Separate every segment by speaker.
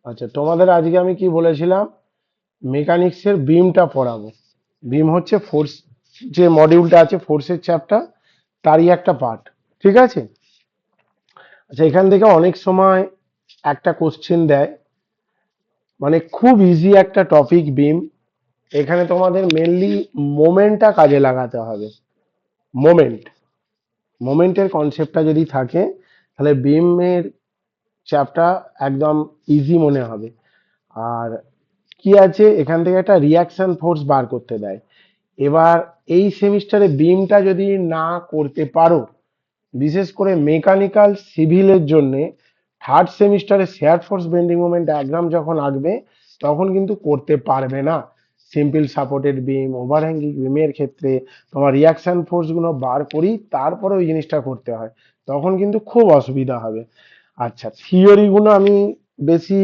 Speaker 1: আচ্ছা, তোমাদের আজকে আমি কি বলেছিলাম, মেকানিক্সের বিমটা পড়াবো। বিম হচ্ছে ফোর্স, যে মডিউলটা আছে ফোর্সের চ্যাপ্টার, তারই একটা পার্ট। ঠিক আছে। আচ্ছা, এখান থেকে অনেক সময় একটা কোশ্চেন দেয়, মানে খুব ইজি একটা টপিক বিম। এখানে তোমাদের মেনলি মোমেন্টটা কাজে লাগাতে হবে। মোমেন্ট, মোমেন্টের কনসেপ্টটা যদি থাকে, তাহলে বিমের চ্যাপ্টার একদম ইজি মনে হবে। আর কি আছে, এখান থেকে একটা রিয়াকশন ফোর্স বার করতে দেয়। এবার এই সেমিস্টারে বিমটা যদি না করতে পারো, বিশেষ করে মেকানিক্যাল সিভিলের জন্য থার্ড সেমিস্টারে share force bending moment diagram যখন আসবে, তখন কিন্তু করতে পারবে না। সিম্পল সাপোর্টেড বিম, ওভারহ্যাঙ্গিং বিমের ক্ষেত্রে তোমার রিয়াকশন ফোর্স গুলো বার করি, তারপরে ওই জিনিসটা করতে হয়, তখন কিন্তু খুব অসুবিধা হবে। আচ্ছা, থিওরি গুলো আমি বেশি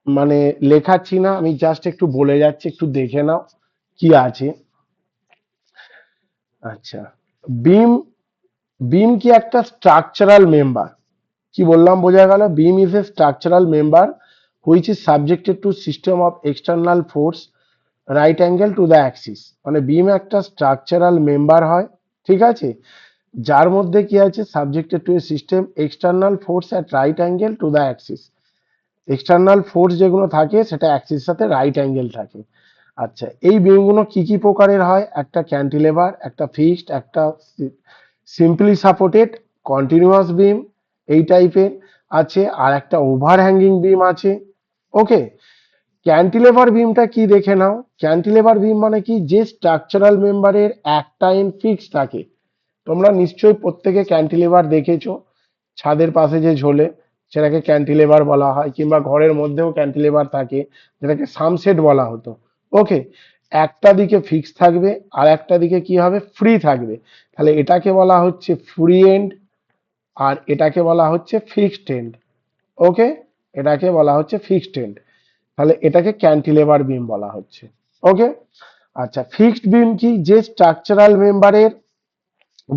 Speaker 1: মানে লেখাচ্ছি না, আমি জাস্ট একটু বলে যাচ্ছি, একটু দেখে নাও কি আছে। আচ্ছা, বিম, বিম কি একটা স্ট্রাকচারাল মেম্বার? কি বললাম বোঝা গেল? Beam is a structural member which is subjected to system of external force right angle to the axis. মানে বিম একটা স্ট্রাকচারাল মেম্বার হয়, ঠিক আছে, যার মধ্যে কি আছে, subjected to a system external force at right angle to the Axis. External force যেগুলো থাকে সেটা অ্যাক্সিস সাথে রাইট অ্যাঙ্গেল থাকে। আচ্ছা, এই বিমগুলো কি কি প্রকারের হয়? একটা ক্যান্টিলেভার, একটা ফিক্সড, একটা সিম্পলি সাপোর্টেড, কন্টিনিউয়াস বিম এই টাইপের আছে, আর একটা ওভার হ্যাঙ্গিং বিম আছে। ওকে, ক্যান্টিলেভার বিমটা কি দেখে নাও। ক্যান্টিলেভার বিম মানে কি, যে স্ট্রাকচারাল মেম্বারের একটা এন্ড ফিক্স থাকে। তোমরা নিশ্চয়ই প্রত্যেকে ক্যান্টিলেভার দেখেছো, ছাদের পাশে যে ঝোলে, সেটাকে ক্যান্টিলেভার বলা হয়, কিংবা ঘরের মধ্যেও ক্যান্টিলেভার থাকে, যেটাকে সামসেট বলা হতো। ওকে, একটা দিকে ফিক্স থাকবে আর একটা দিকে কি হবে, ফ্রি থাকবে। তাহলে এটাকে বলা হচ্ছে ফ্রি এন্ড, আর এটাকে বলা হচ্ছে ফিক্সড এন্ড। ওকে, এটাকে বলা হচ্ছে ফিক্সড এন্ড, তাহলে এটাকে ক্যান্টিলেভার বিম বলা হচ্ছে। ওকে। আচ্ছা, ফিক্সড বিম কি, যে স্ট্রাকচারাল মেম্বারের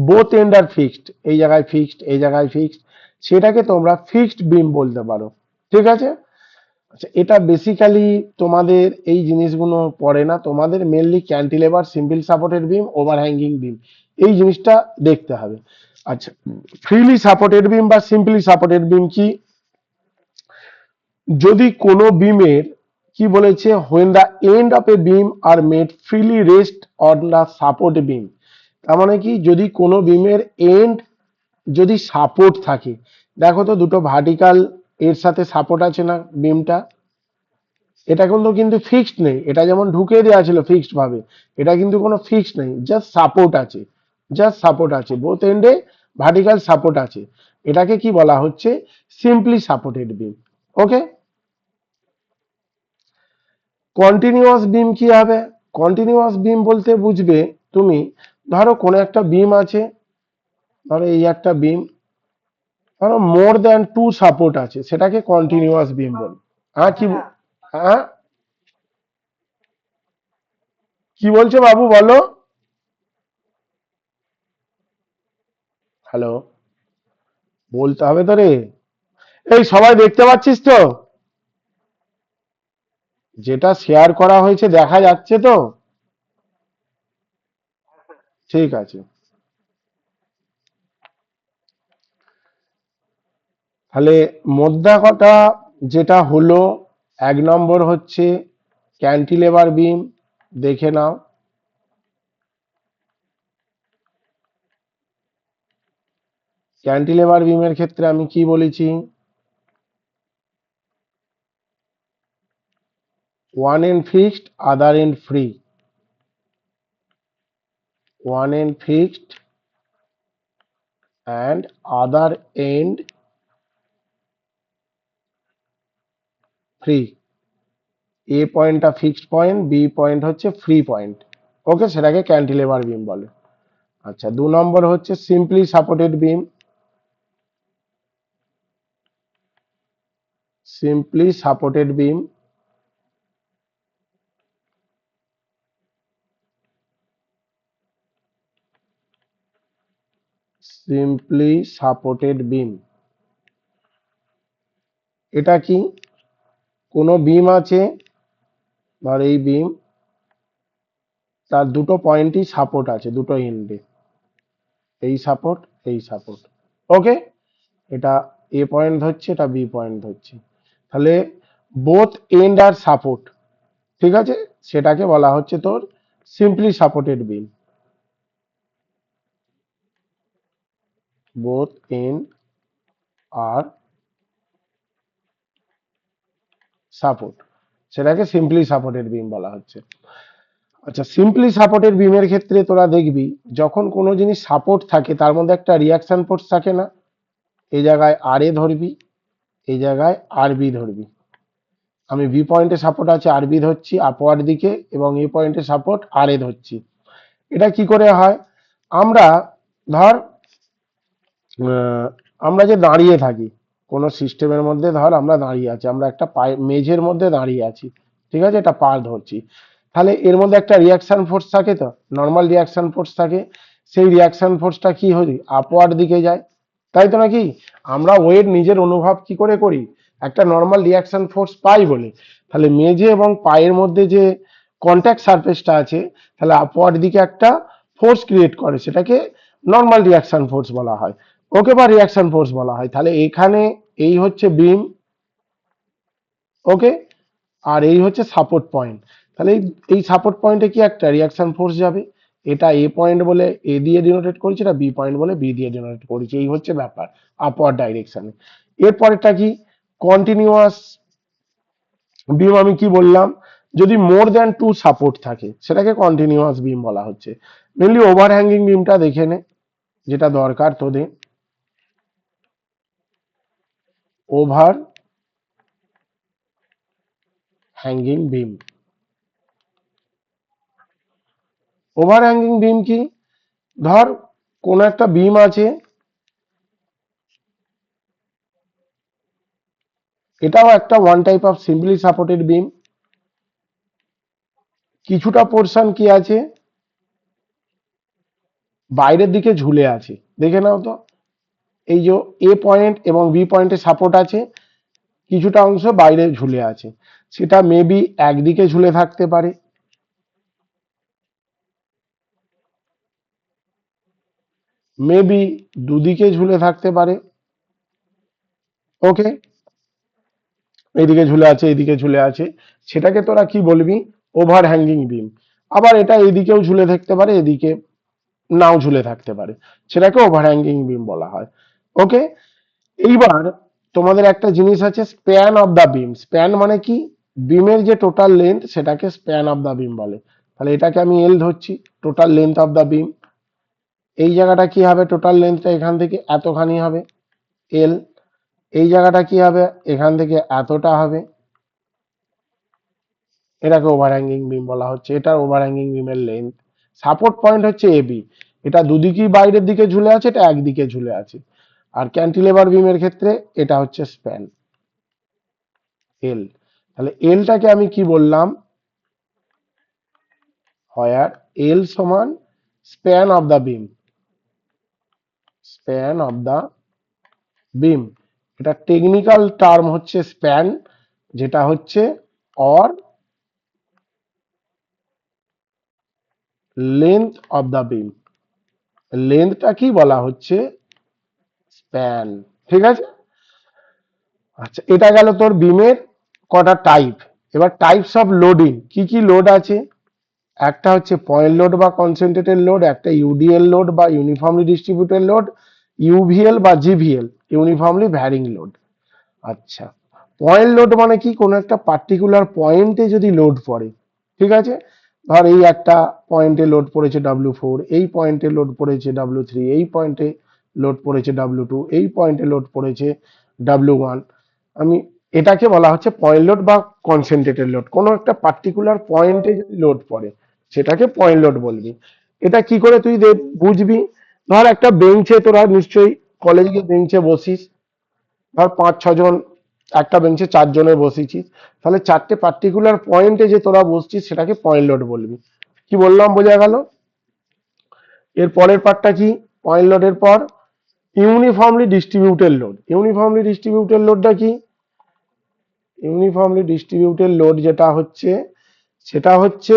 Speaker 1: বোথ এন্ড আর ফিক্সড, এই জায়গায় ফিক্সড, এই জায়গায় ফিক্সড, সেটাকে তোমরা ফিক্সড বিম বলতে পারো। ঠিক আছে। আচ্ছা, এটা বেসিক্যালি তোমাদের এই জিনিসগুলো পড়ে না, তোমাদের mainly cantilever, simple supported beam, over hanging beam, এই জিনিসটা দেখতে হবে। আচ্ছা, ফ্রিলি সাপোর্টেড বিম বা সিম্পলি সাপোর্টেড বিম কি, যদি কোনো বিমের, কি বলেছে, when the end of a beam are made freely rest on the support beam. তার মানে কি, যদি কোনো বিমের এন্ড যদি সাপোর্ট থাকে, দেখো তো দুটো ভার্টিক্যাল এর সাথে সাপোর্ট আছে না বিমটা, এটা কিন্তু কিন্তু ফিক্সড নেই, এটা যেমন ঢুকে দেওয়া ছিল ফিক্সড ভাবে, এটা কিন্তু কোনো ফিক্সড নেই, জাস্ট সাপোর্ট আছে, জাস্ট সাপোর্ট আছে, বোথ এন্ডে ভার্টিক্যাল সাপোর্ট আছে। এটাকে কি বলা হচ্ছে, সিম্পলি সাপোর্টেড বিম। ওকে। কন্টিনিউয়াস বিম কি হবে? কন্টিনিউয়াস বিম বলতে বুঝবে তুমি, ধরো কোনো একটা বিম আছে, ধরো এই একটা বিম, ধরো মোর দ্যান টু সাপোর্ট আছে, সেটাকে কন্টিনিউয়াস বিম বল। হ্যাঁ কি হ্যাঁ, কি বলছো বাবু, বলো। হ্যালো, বলতে হবে তো রে। এই সবাই দেখতে পাচ্ছিস তো? যেটা শেয়ার করা হয়েছে দেখা যাচ্ছে তো? ঠিক আছে, তাহলে মোদ্দা কথা যেটা হলো, এক নম্বর হচ্ছে ক্যান্টিলেভার বিম, দেখে নাও। ক্যান্টিলেভার বিমের ক্ষেত্রে আমি কি বলেছি, one end fixed, other end free. One end fixed and other end free. A পয়েন্টটা ফিক্সড পয়েন্ট, বি পয়েন্ট হচ্ছে ফ্রি পয়েন্ট। ওকে, সেটাকে ক্যান্টিলেভার বিম বলে। আচ্ছা, দু নম্বর হচ্ছে simply supported beam. Simply supported beam, simply supported beam, এটা কি, কোনো বিম আছে, ধর এই বিম, তার দুটো পয়েন্টই সাপোর্ট আছে, দুটো এন্ডে, এই সাপোর্ট, এই সাপোর্ট। ওকে, এটা এ পয়েন্ট ধরছে, এটা বি পয়েন্ট ধরছে, তাহলে বোথ এন্ড আর সাপোর্ট, ঠিক আছে, সেটাকে বলা হচ্ছে তোর simply supported beam. Both end are support, সেটাকে সিম্পলি সাপোর্টেড বিম বলা হচ্ছে। আচ্ছা, সিম্পলি সাপোর্টেড বিমের ক্ষেত্রে তোরা দেখবি যখন কোনো জিনিস সাপোর্ট থাকে তার মধ্যে একটা রিয়াকশন ফোর্স থাকে না, এই জায়গায় আর এ ধরবি, এই জায়গায় আর বি ধরবি, আমি বি পয়েন্টে সাপোর্ট আছে আর বি ধরছি আপওয়ার্ড দিকে, এবং এ পয়েন্টে সাপোর্ট আর এ ধরছি। এটা কি করে হয়, আমরা ধর আমরা যে দাঁড়িয়ে থাকি কোনো সিস্টেমের মধ্যে, ধর আমরা দাঁড়িয়ে আছি, আমরা একটা মেঝের মধ্যে দাঁড়িয়ে আছি, ঠিক আছে, এটা পা ধরছি, তাহলে এর মধ্যে একটা রিয়াকশন ফোর্স থাকে, তো নর্মাল রিয়াকশন ফোর্স থাকে, সেই রিয়াকশন ফোর্সটা কি হয়, আপওয়ার্ড দিকে যায়, তাই তো নাকি? আমরা ওয়েট নিজের অনুভব কি করে করি, একটা নর্মাল রিয়াকশন ফোর্স পাই বলে, তাহলে মেঝে এবং পায়ের মধ্যে যে কন্ট্যাক্ট সারফেসটা আছে, তাহলে আপওয়ার্ড দিকে একটা ফোর্স ক্রিয়েট করে, সেটাকে নর্মাল রিয়াকশন ফোর্স বলা হয়, ওকে, বা রিয়াকশন ফোর্স বলা হয়। তাহলে এখানে এই হচ্ছে বিম, ওকে, আর এই হচ্ছে সাপোর্ট পয়েন্ট, তাহলে এই সাপোর্ট পয়েন্টে কি একটা রিয়াকশন ফোর্স যাবে, এটা এ পয়েন্ট বলে এ দিয়ে ডিনোটেট করেছি, এটা বি পয়েন্ট বলে বি দিয়ে ডিনোটেট করেছি, এই হচ্ছে ব্যাপার আপওয়ার্ড ডাইরেকশনে। এরপরেরটা কি, কন্টিনিউয়াস বিম, আমি কি বললাম, যদি মোর দ্যান টু সাপোর্ট থাকে সেটাকে কন্টিনিউয়াস বিম বলা হচ্ছে। মেনলি ওভার হ্যাঙ্গিং বিমটা দেখে নে, যেটা দরকার তোদের, ওভার হ্যাঙ্গিং বিম। ওভার হ্যাঙ্গিং বিম কি, ধর কোন একটা বিম আছে, এটাও একটা one type of simply supported বিম, কিছুটা পোর্শন কি আছে, বাইরের দিকে ঝুলে আছে, দেখে নাও তো, এই যে এ পয়েন্ট এবং বি পয়েন্টে সাপোর্ট আছে, কিছুটা অংশ বাইরে ঝুলে আছে, সেটা মেবি একদিকে ঝুলে থাকতে পারে, মেবি দুদিকে ঝুলে থাকতে পারে, ওকে, এইদিকে ঝুলে আছে, এইদিকে ঝুলে আছে, সেটাকে তোরা কি বলবি, ওভার হ্যাঙ্গিং বিম। আবার এটা এইদিকেও ঝুলে থাকতে পারে, এদিকে নাও ঝুলে থাকতে পারে, সেটাকে ওভার হ্যাঙ্গিং বিম বলা হয়, ওকে। এইবার তোমাদের একটা জিনিস আছে, span of the beam. Span মানে কি, বিমের যে টোটাল লেন্থ সেটাকে স্প্যান অফ দা বিম বলে, তাহলে এটাকে আমি এল ধরছি, total length of the beam, এই জায়গাটা কি হবে, টোটাল লেন্থটা এখান থেকে এতখানি হবে এল, এই জায়গাটা কি হবে, এখান থেকে এতটা হবে, এটাকে ওভার হ্যাঙ্গিং বিম বলা হচ্ছে, এটা ওভার হ্যাঙ্গিং বিমের লেন্থ। সাপোর্ট পয়েন্ট হচ্ছে এবি, এটা দুদিকেই বাইরের দিকে ঝুলে আছে, এটা একদিকে ঝুলে আছে, আর ক্যান্টিলেভার বিমের ক্ষেত্রে এটা হচ্ছে স্প্যান, এল। তাহলে এলটাকে আমি কি বললাম, হোয়ার এল সমান span of the beam, span of the beam, এটা টেকনিক্যাল টার্ম হচ্ছে স্প্যান, যেটা হচ্ছে or length of the beam, লেন্থটা কি বলা হচ্ছে, স্প্যান, ঠিক আছে। আচ্ছা, এটা গেল তোর বিমের কটা টাইপ। এবার টাইপস অফ লোডিং, কি কি লোড আছে, একটা হচ্ছে পয়েন্ট লোড বা কনসেন্ট্রেটেড লোড, একটা ইউডিএল লোড বা ইউনিফর্মলি ডিস্ট্রিবিউটেড লোড, ইউভিএল বা জিভিএল, ইউনিফর্মলি ভ্যারিং লোড। আচ্ছা, পয়েন্ট লোড মানে কি, কোনো একটা পার্টিকুলার পয়েন্টে যদি লোড পড়ে, ঠিক আছে, ধর এই একটা পয়েন্টে লোড পড়েছে W4, এই পয়েন্টে লোড পড়েছে W3, এই পয়েন্টে লোড পড়েছে W2, এই পয়েন্টে লোড পড়েছে W1, আমি এটাকে বলা হচ্ছে পয়েন্ট লোড বা কনসেন্ট্রেটেড লোড, কোনো একটা পার্টিকুলার পয়েন্টে যদি লোড পড়ে সেটাকে পয়েন্ট লোড বলবি। এটা কি করে তুই বুঝবি, ধর একটা বেঞ্চে, তোরা নিশ্চয়ই কলেজে গিয়ে বেঞ্চে বসিস, ধর 5-6 জন একটা বেঞ্চে 4 জনে বসেছিস, তাহলে চারটে পার্টিকুলার পয়েন্টে যে তোরা বসছিস সেটাকে পয়েন্ট লোড বলবি। কি বললাম, বোঝা গেল? এর পরের পার্টটা কি, পয়েন্ট লোডের পর uniformly distributed load. Uniformly distributed লোডটা কি, ইউনিফর্মলি ডিস্ট্রিবিউটেড লোড যেটা হচ্ছে সেটা হচ্ছে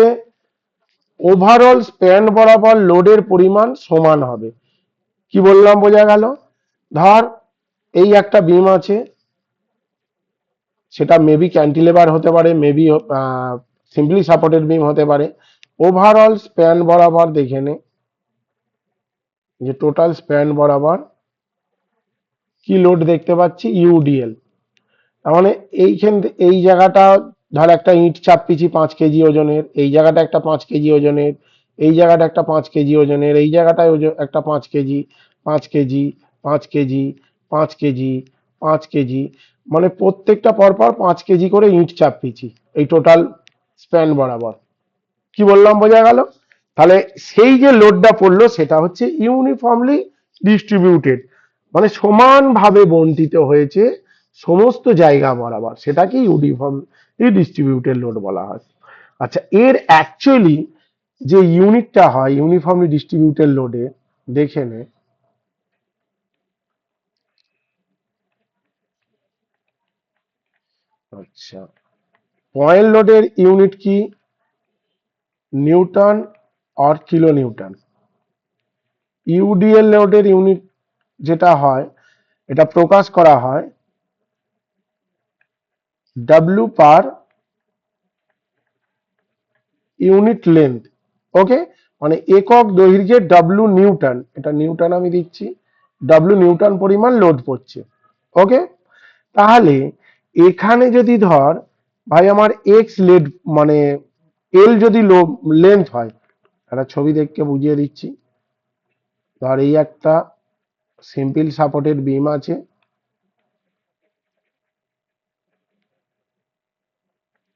Speaker 1: ওভারঅল স্প্যান বরাবর লোডের পরিমাণ সমান হবে। কি বললাম বোঝা গেল? ধর এই একটা বিম আছে, সেটা মেবি ক্যান্টিলেভার হতে পারে, মেবি সিম্পলি সাপোর্টেড বিম হতে পারে। ওভারঅল স্প্যান বরাবর দেখে নে যে টোটাল স্প্যান বরাবর কি লোড দেখতে পাচ্ছি, ইউডিএল। তার মানে এই জায়গাটা ধর একটা ইট চাপ পিছি 5 কেজি ওজনের, এই জায়গাটা একটা 5 কেজি ওজনের, এই জায়গাটা একটা 5 কেজি ওজনের, এই জায়গাটায় একটা 5 KG, 5 KG, 5 KG, 5 KG, 5 KG, মানে প্রত্যেকটা পরপর 5 কেজি করে ইট চাপ পিছি এই টোটাল স্প্যান বরাবর। কি বললাম বোঝা গেল? তাহলে সেই যে লোডটা পড়লো সেটা হচ্ছে ইউনিফর্মলি ডিস্ট্রিবিউটেড, মানে সমানভাবে বন্টিত হয়েছে সমস্ত জায়গা বরাবর, সেটাকে ইউনিফর্মলি ডিস্ট্রিবিউটেড লোড বলা হয়। আচ্ছা, এর অ্যাকচুয়ালি যে ইউনিটটা হয় ইউনিফর্মলি ডিস্ট্রিবিউটেড লোডে, দেখে নে। আচ্ছা, পয়েন্ট লোডের ইউনিট কি? নিউটন আর কিলো নিউটন। ইউডিএল লোডের ইউনিট যেটা হয় এটা প্রকাশ করা হয় ডাব্লিউ পার ইউনিট লেন্থ। ওকে, মানে একক দৈর্ঘ্যে ডাব্লিউ নিউটন, এটা নিউটন আমি দিচ্ছি, ডাব্লিউ নিউটন পরিমাণ লোড পড়ছে। ওকে, তাহলে এখানে যদি ধর ভাই আমার এক্স লেড মানে এল যদি লেন্থ হয়, একটা ছবি দেখে বুঝিয়ে দিচ্ছি। ধর এই একটা সিম্পল সাপোর্টেড বিম আছে,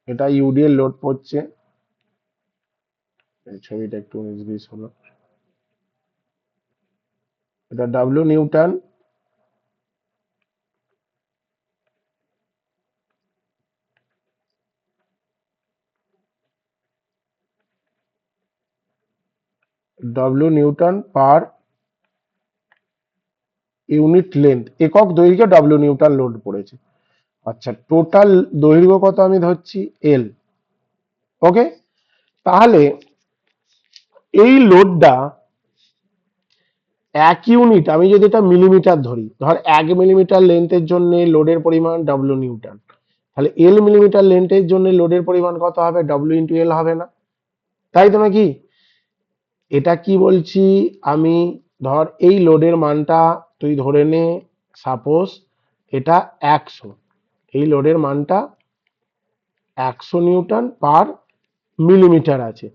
Speaker 1: এটা ইউডিএল লোড পড়ছে, এই ছবিটা একটু 19-20 হলো, এটা W Newton, W Newton per unit length, একক দৈর্ঘ্যে ডাব্লিউ নিউটন লোড পড়েছে। আচ্ছা, টোটাল দৈর্ঘ্য কত আমি ধরছি, এল। ওকে, তাহলে এই লোডটা এক ইউনিট, আমি যদি এটা মিলিমিটার ধরি, ধর 1 মিলিমিটার লেন্থের জন্য লোডের পরিমাণ ডাব্লিউ নিউটন, তাহলে এল মিলিমিটার লেন্থের জন্য লোডের পরিমাণ কত হবে, ডাব্লিউ ইন্টু এল হবে না? তাই তো নাকি? এটা কি বলছি আমি, ধর এই লোডের মানটা তুই ধরে নে, সাপোজ এটা 100, এই লোডের মানটা 100 নিউটন পার মিলিমিটার আছে,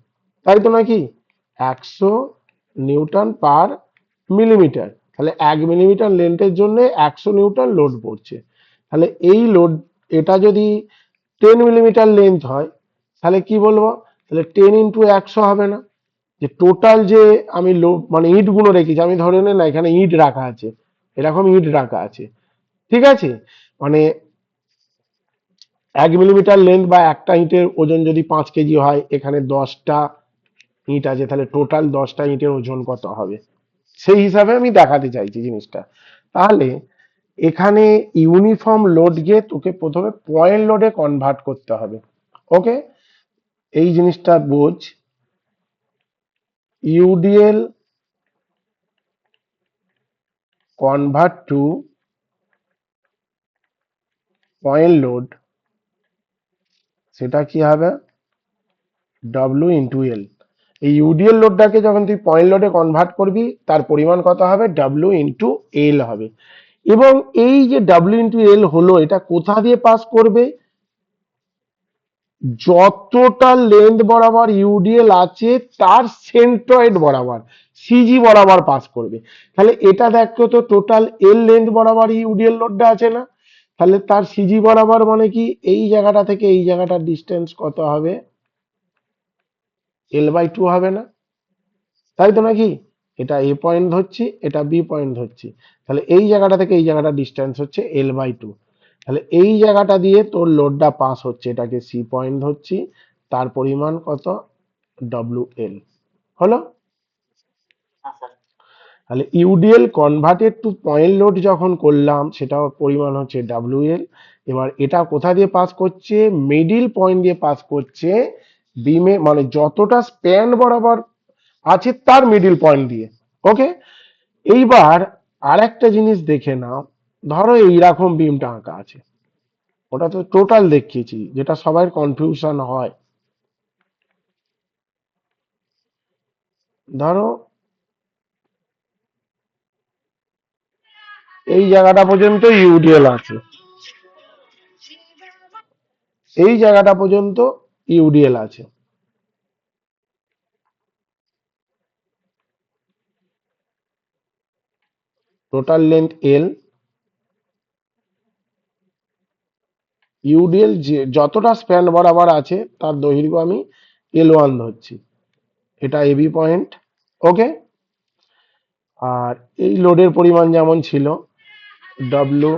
Speaker 1: তাই তো নাকি? 100 নিউটন পার মিলিমিটার, তাহলে 1 মিলিমিটার লেন্থের জন্য 100 নিউটন লোড পড়ছে। তাহলে এই লোড, এটা যদি 10 মিলিমিটার লেন্থ হয় তাহলে কি বলবো, তাহলে 10 × 100 হবে না? যে টোটাল যে আমি মানে ইট গুলো রেখেছি, আমি ধরে নে না এখানে ইট রাখা আছে, এরকম ইট রাখা আছে, ঠিক আছে, মানে 1 মিলিমিটার লেন্থ বা একটা ইটের ওজন যদি 5 কেজি হয়, এখানে 10টা ইট আছে, তাহলে টোটাল 10টা ইটের ওজন কত হবে, সেই হিসাবে আমি দেখাতে চাইছি জিনিসটা। তাহলে এখানে ইউনিফর্ম লোড গিয়ে তোকে প্রথমে পয়েন্ট লোডে কনভার্ট করতে হবে। ওকে, এই জিনিসটা বোঝ, UDL convert to point load, সেটা কি হবে, ডাব্লিউ ইন্টু এল। এই ইউডিএল লোডটাকে যখন তুই পয়েন্ট লোডে কনভার্ট করবি, তার পরিমাণ কত হবে, ডাব্লিউ ইন্টু এল হবে। এবং এই যে ডাব্লিউ ইন্টু এল হলো, এটা কোথা দিয়ে পাস করবে, যতটা লেন্থ বরাবর ইউডিএল আছে তার সেন্ট্রয়েড বরাবর, সিজি বরাবর পাস করবে। তাহলে এটা দেখতো তো টোটাল এল লেন্থ বরাবর ইউডিএল লোডটা আছে না, তাহলে তার সিজি বরাবর মানে কি, এই জায়গাটা থেকে এই জায়গাটার ডিস্টেন্স কত হবে, L/2 হবে না? তাই তো নাকি? এটা এ পয়েন্ট ধরছি, এটা বি পয়েন্ট ধরছি, তাহলে এই জায়গাটা থেকে এই জায়গাটা ডিস্টেন্স হচ্ছে L/2। তাহলে এই জায়গাটা দিয়ে তোর লোডটা পাস হচ্ছে, এটাকে সি পয়েন্ট ধরছি, তার পরিমাণ কত, ডব্লিউ এল। হলো? তাহলে UDL converted to point load যখন করলাম সেটার পরিমাণ হচ্ছে ডাব্লিউএল। এবার এটা কোথা দিয়ে পাস করছে, মিডিল পয়েন্ট দিয়ে পাস করছে বিমে, মানে যতটা স্প্যান বরাবর আছে তার মিডিল পয়েন্ট দিয়ে। ওকে, এইবার আর একটা জিনিস দেখে নাও, ধরো এইরকম বিমটা আঁকা আছে, ওটা তো টোটাল দেখিয়েছি, যেটা সবার কনফিউশন হয়। ধরো এই জায়গাটা পর্যন্ত ইউডিএল আছে, এই জায়গাটা পর্যন্ত ইউডিএল আছে, টোটাল লেন্থ এল, ইউডিএল যতটা স্প্যান বরাবর আছে তার দৈর্ঘ্য আমি L1 ধরছি, এটা এবি পয়েন্ট। ওকে, আর এই লোডের পরিমাণ যেমন ছিল W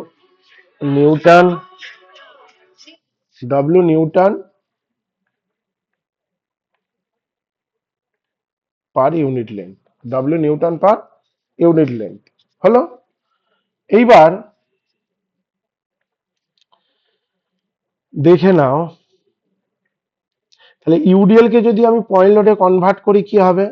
Speaker 1: Newton, W Newton per unit length, W Newton per unit length হলো। এইবার দেখে নাও, তাহলে ইউডিএল কে যদি আমি পয়েন্ট লোডে কনভার্ট করি কি হবে,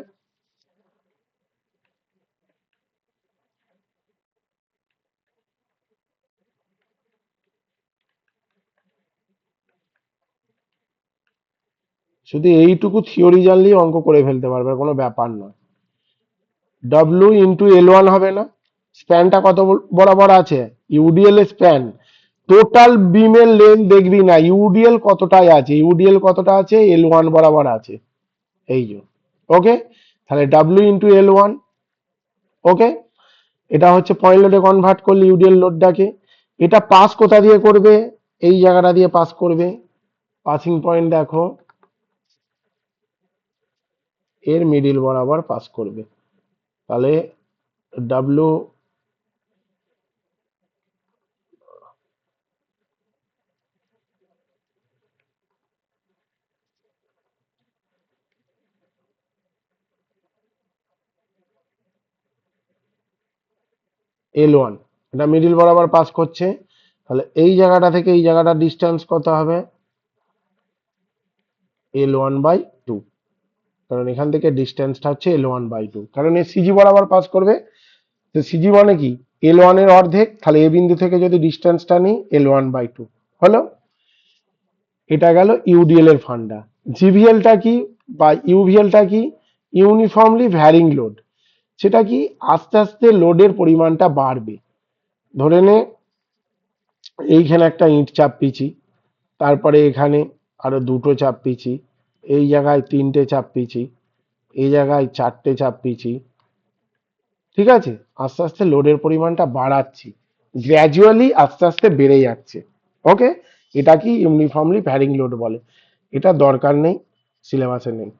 Speaker 1: শুধু এইটুকু থিওরি জানলেই অঙ্ক করে ফেলতে পারবে, কোনো ব্যাপার নয়। ডব্লু ইন্টু L1 হবে না, স্প্যানটা কত বরাবর আছে, ইউডিএল এর স্প্যান, টোটাল বিমের লেন্থ দেখবি না, ইউডিএল কতটায় আছে, ইউডিএল কতটা আছে, L1 বরাবর আছে, এই যে। ওকে, তাহলে ডাব্লু ইন্টু L1। ওকে, এটা হচ্ছে পয়েন্ট লোডে কনভার্ট করলে ইউডিএল লোডটাকে, এটা পাস কোথা দিয়ে করবে, এই জায়গাটা দিয়ে পাস করবে, পাসিং পয়েন্ট দেখো, এর মিডিল বরাবর পাস করবে, তাহলে ডাব্লু L1, এটা মিডিল বরাবর পাস করছে, তাহলে এই জায়গাটা থেকে এই জায়গাটা ডিস্টেন্স কত হবে, L1/2, কারণ এখান থেকে ডিস্টেন্সটা হচ্ছে L1/2, কারণ এ সিজি বরাবর পাস করবে, তো সিজি মানে কি, L1 এর অর্ধেক, তাহলে এ বিন্দু থেকে যদি ডিস্টেন্সটা নিই L1/2 হলো। এটা গেল ইউডিএল এর ফান্ডা। জিভিএলটা কি বা ইউভিএলটা কি, ইউনিফর্মলি ভ্যারিং লোড, সেটা কি, আস্তে আস্তে লোডের পরিমাণটা বাড়বে। ধরে নে এইখানে একটা ইঁট চাপিয়েছি, তারপরে এখানে আরো দুটো চাপিয়েছি, এই জায়গায় তিনটে চাপিয়েছি, এই জায়গায় চারটে চাপিয়েছি, ঠিক আছে, আস্তে আস্তে লোডের পরিমাণটা বাড়াচ্ছি, গ্র্যাজুয়ালি আস্তে আস্তে বেড়ে যাচ্ছে। ওকে, এটা কি ইউনিফর্মলি ভ্যারিং লোড বলে, এটা দরকার নেই, সিলেবাসে নেই।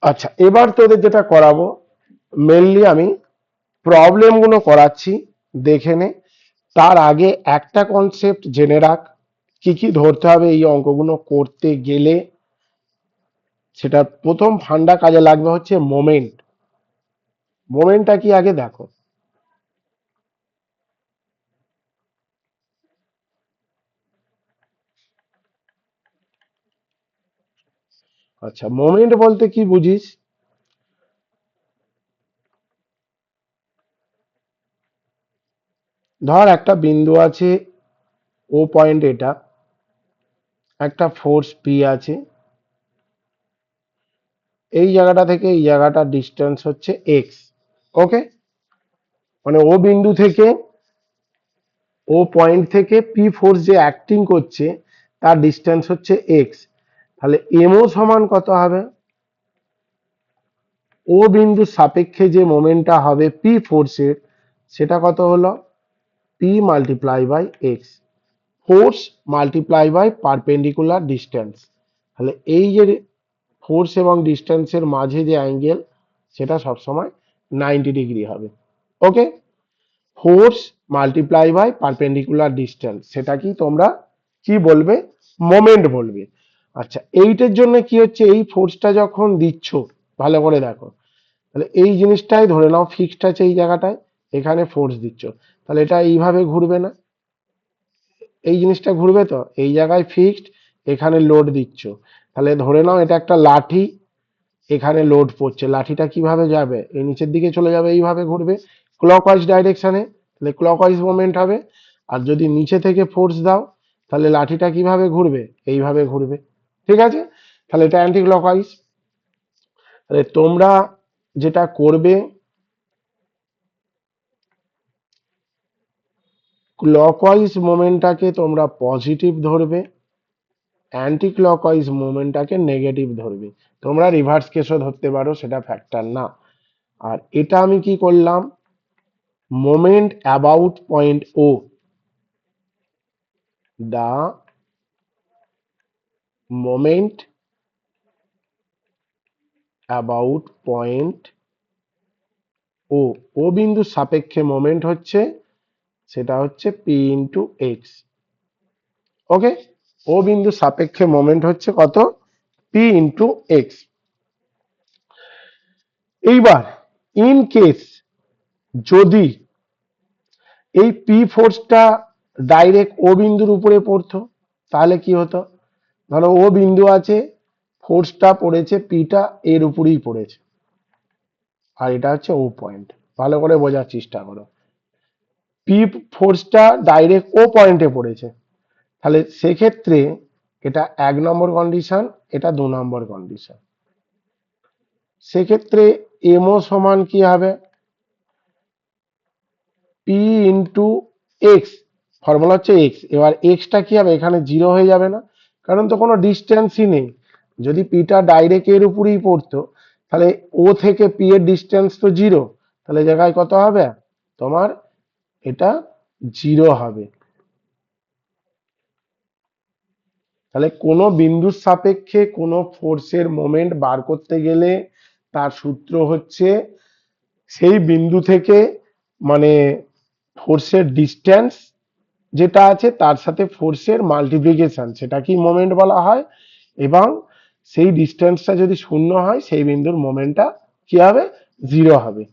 Speaker 1: আচ্ছা, এবার তোদের যেটা করাবো, মেনলি আমি প্রবলেম গুলো করাচ্ছি, দেখে নে। তার আগে একটা কনসেপ্ট জেনে রাখ, কি কি ধরতে হবে এই অঙ্কগুলো করতে গেলে। সেটা প্রথম ফান্ডা কাজে লাগবে হচ্ছে মোমেন্ট। মোমেন্টটা কি আগে দেখো। আচ্ছা, মোমেন্ট বলতে কি বুঝিস, ধর একটা বিন্দু আছে, ও পয়েন্ট, এটা একটা ফোর্স পি আছে, এই জায়গাটা থেকে এই জায়গাটা ডিস্টেন্স হচ্ছে এক্স। ওকে, মানে ও বিন্দু থেকে, ও পয়েন্ট থেকে পি ফোর্স যে অ্যাক্টিং করছে তার ডিস্টেন্স হচ্ছে এক্স, তাহলে এমও সমান কত হবে, ও বিন্দুর সাপেক্ষে যে মোমেন্টটা হবে পি ফোর্সের, সেটা কত হলো, P multiply by X, force multiply by perpendicular distance. তাহলে এই যে ফোর্স এবং ডিস্টেন্সের মাঝে যে অ্যাঙ্গেল, সেটা সবসময় 90 ডিগ্রি হবে। Okay, force multiply by perpendicular distance, সেটা কি তোমরা কি বলবে, মোমেন্ট বলবে। আচ্ছা, এইটার জন্য কি হচ্ছে, এই ফোর্সটা যখন দিচ্ছ, ভালো করে দেখো, তাহলে এই জিনিসটাই ধরে নাও ফিক্সড আছে এই জায়গাটায়, এখানে ফোর্স দিচ্ছ, তাহলে এটা এইভাবে ঘুরবে না, এই জিনিসটা ঘুরবে তো, এই জায়গায় ফিক্সড, এখানে লোড দিচ্ছ, তাহলে ধরে নাও এটা একটা লাঠি, এখানে লোড পড়ছে, লাঠিটা কিভাবে যাবে, এই নিচের দিকে চলে যাবে, এইভাবে ঘুরবে ক্লকওয়াইজ ডাইরেকশনে, তাহলে ক্লকওয়াইজ মুভমেন্ট হবে। আর যদি নিচে থেকে ফোর্স দাও তাহলে লাঠিটা কিভাবে ঘুরবে, এইভাবে ঘুরবে। ঠিক আছে, তাহলে এটা অ্যান্টি ক্লকওয়াইজ। তাহলে তোমরা যেটা করবে, ক্লকওয়াইজ মোমেন্টটাকে তোমরা পজিটিভ ধরবে, অ্যান্টি ক্লকওয়াইজ মুভমেন্টটাকে নেগেটিভ ধরবে। তোমরা রিভার্স কেসও ধরতে পারো, সেটা ফ্যাক্টর না। আর এটা আমি কি করলাম, moment about point O, the moment about point O, O বিন্দুর সাপেক্ষে মোমেন্ট হচ্ছে, সেটা হচ্ছে P into X. Okay, O বিন্দুর সাপেক্ষে মোমেন্ট হচ্ছে কত, পি ইন্টু এক্স। এইবার ইন কেস যদি এই পি ফোর্সটা ডাইরেক্ট ও বিন্দুর উপরে পড়তো, তাহলে কি হতো, ধরো ও বিন্দু আছে, ফোর্সটা পড়েছে পিটা এর উপরেই পড়েছে, আর এটা হচ্ছে ও পয়েন্ট, ভালো করে বোঝার চেষ্টা করো, পি ফোর্সটা ডাইরেক্ট ও পয়েন্টে পড়েছে, তাহলে সেক্ষেত্রে এটা 1 নম্বর কন্ডিশন, এটা 2 নম্বর কন্ডিশন। সেক্ষেত্রে এমও সমান কি হবে, পি ইন্টু এক্স, ফর্মুলা হচ্ছে এক্স, এবার এক্সটা কি হবে, এখানে 0 হয়ে যাবে না, কারণ তো কোনো ডিস্টেন্সই নেই, যদি পিটা ডাইরেক্ট এর উপরেই পড়তো তাহলে ও থেকে পি এর ডিস্টেন্স তো 0, তাহলে জায়গায় কত হবে তোমার, এটা 0 হবে। তাহলে কোনো বিন্দুর সাপেক্ষে কোনো ফোর্সের মোমেন্ট বার করতে গেলে তার সূত্র হচ্ছে সেই বিন্দু থেকে, মানে ফোর্সের ডিস্টেন্স যেটা আছে তার সাথে ফোর্সের মাল্টিপ্লিকেশন, সেটা কি মোমেন্ট বলা হয়, এবং সেই ডিস্টেন্সটা যদি 0 হয় সেই বিন্দুর মোমেন্টটা কি হবে, 0 হবে।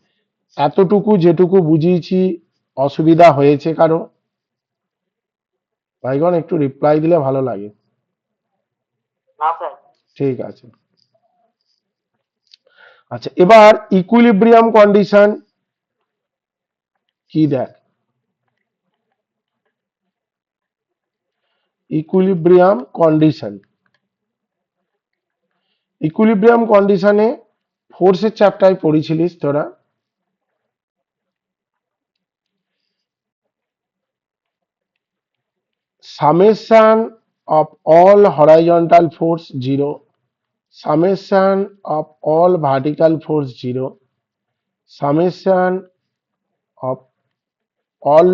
Speaker 1: এতটুকু যেটুকু বুঝিয়েছি অসুবিধা হয়েছে কারো, ভাইগণ একটু রিপ্লাই দিলে ভালো লাগে। ঠিক আছে, আচ্ছা এবার ইকুইলিব্রিয়াম কন্ডিশন কি দেখ, ইকুইলিব্রিয়াম কন্ডিশন, ইকুইলিব্রিয়াম কন্ডিশনে ফোর্সের চ্যাপ্টারে পড়েছিলিস তোরা, summation of all horizontal force 0, summation of all vertical force 0, summation of all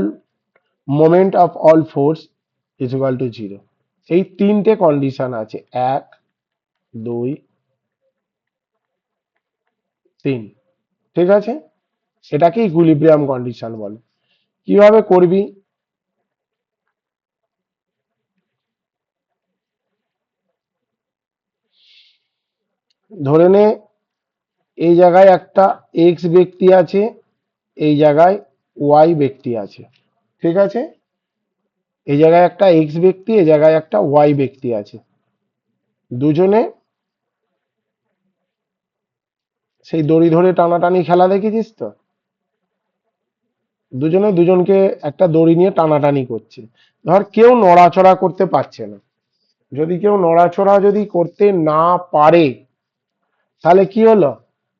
Speaker 1: moment of all force is equal to 0। এই তিনটে কন্ডিশন আছে, 1 2 3, ঠিক আছে, এটাকে ইকুইলিব্রিয়াম কন্ডিশন বলে। কিভাবে করবি, ধরে নে এই জায়গায় একটা এক্স ব্যক্তি আছে, এই জায়গায় ওয়াই ব্যক্তি আছে, ঠিক আছে, এই জায়গায় একটা এক্স ব্যক্তি, এই জায়গায় একটা ওয়াই ব্যক্তি আছে, দুজনে সেই দড়ি ধরে টানাটানি খেলা দেখেছিস তো, দুজনে দুজনকে একটা দড়ি নিয়ে টানাটানি করছে, ধর কেউ নড়াচড়া করতে পারছে না, যদি কেউ নড়াচড়া যদি করতে না পারে তাহলে কি হলো,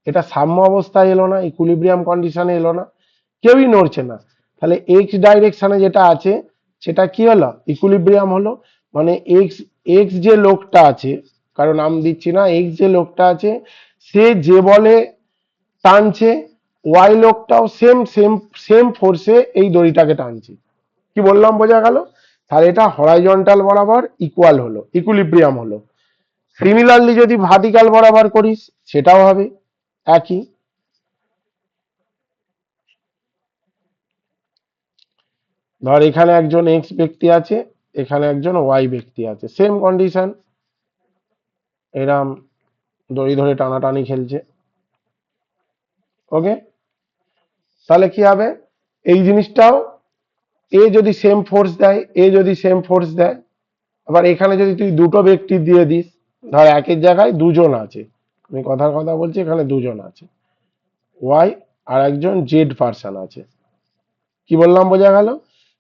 Speaker 1: এটা সাম্য অবস্থায় এলো না, ইকুইলিব্রিয়াম কন্ডিশনে এলো না, কেউই নড়ছে না, তাহলে এক্স ডাইরেকশনে যেটা আছে সেটা কি হলো, ইকুইলিব্রিয়াম হলো। মানে এক্স, এক্স যে লোকটা আছে, কারণ নাম দিচ্ছি না, এক্স যে লোকটা আছে সে যে বলে টানছে, ওয়াই লোকটাও সেম সেম সেম ফোর্সে এই দড়িটাকে টানছে। কি বললাম, বোঝা গেল, তাহলে এটা হরাইজন্টাল বরাবর ইকুয়াল হলো, ইকুইলিব্রিয়াম হলো। সিমিলারলি যদি ভার্টিক্যাল বরাবর করিস সেটাও হবে একই, ধর এখানে একজন এক্স ব্যক্তি আছে, এখানে একজন ওয়াই ব্যক্তি আছে, সেম কন্ডিশন, এরম দড়ি ধরে টানাটানি খেলছে, ওকে, তাহলে কি হবে, এই জিনিসটাও এ যদি সেম ফোর্স দেয়, এ যদি সেম ফোর্স দেয়, আবার এখানে যদি তুই দুটো ব্যক্তি দিয়ে দিস, ধর একের জায়গায় দুজন আছে, আমি কথার কথা বলছি, এখানে দুজন আছে, ওয়াই আর একজন জেড পার্সন আছে, কি বললাম বোঝা গেল?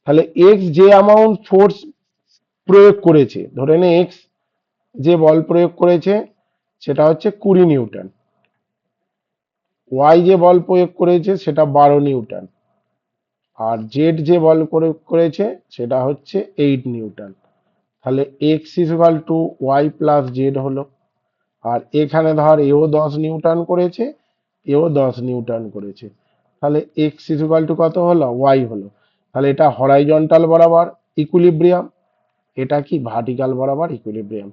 Speaker 1: তাহলে এক্স যে অ্যামাউন্ট ফোর্স প্রয়োগ করেছে, ধরে নে এক্স যে বল প্রয়োগ করেছে সেটা হচ্ছে 20 নিউটন, ওয়াই যে বল প্রয়োগ করেছে সেটা 12 নিউটন, আর জেড যে বল প্রয়োগ করেছে সেটা হচ্ছে 8 নিউটন। তাহলে X equal to Y plus Z হলো, আর এখানে ধর এও 10 নিউটন করেছে, এও 10 নিউটন করেছে, তাহলে এক্স ইকুয়াল টু কত হলো, ওয়াই হলো। তাহলে এটা হরাইজন্টাল বরাবর ইকুইলিব্রিয়াম, এটা কি ভার্টিক্যাল বরাবর ইকুইলিব্রিয়াম।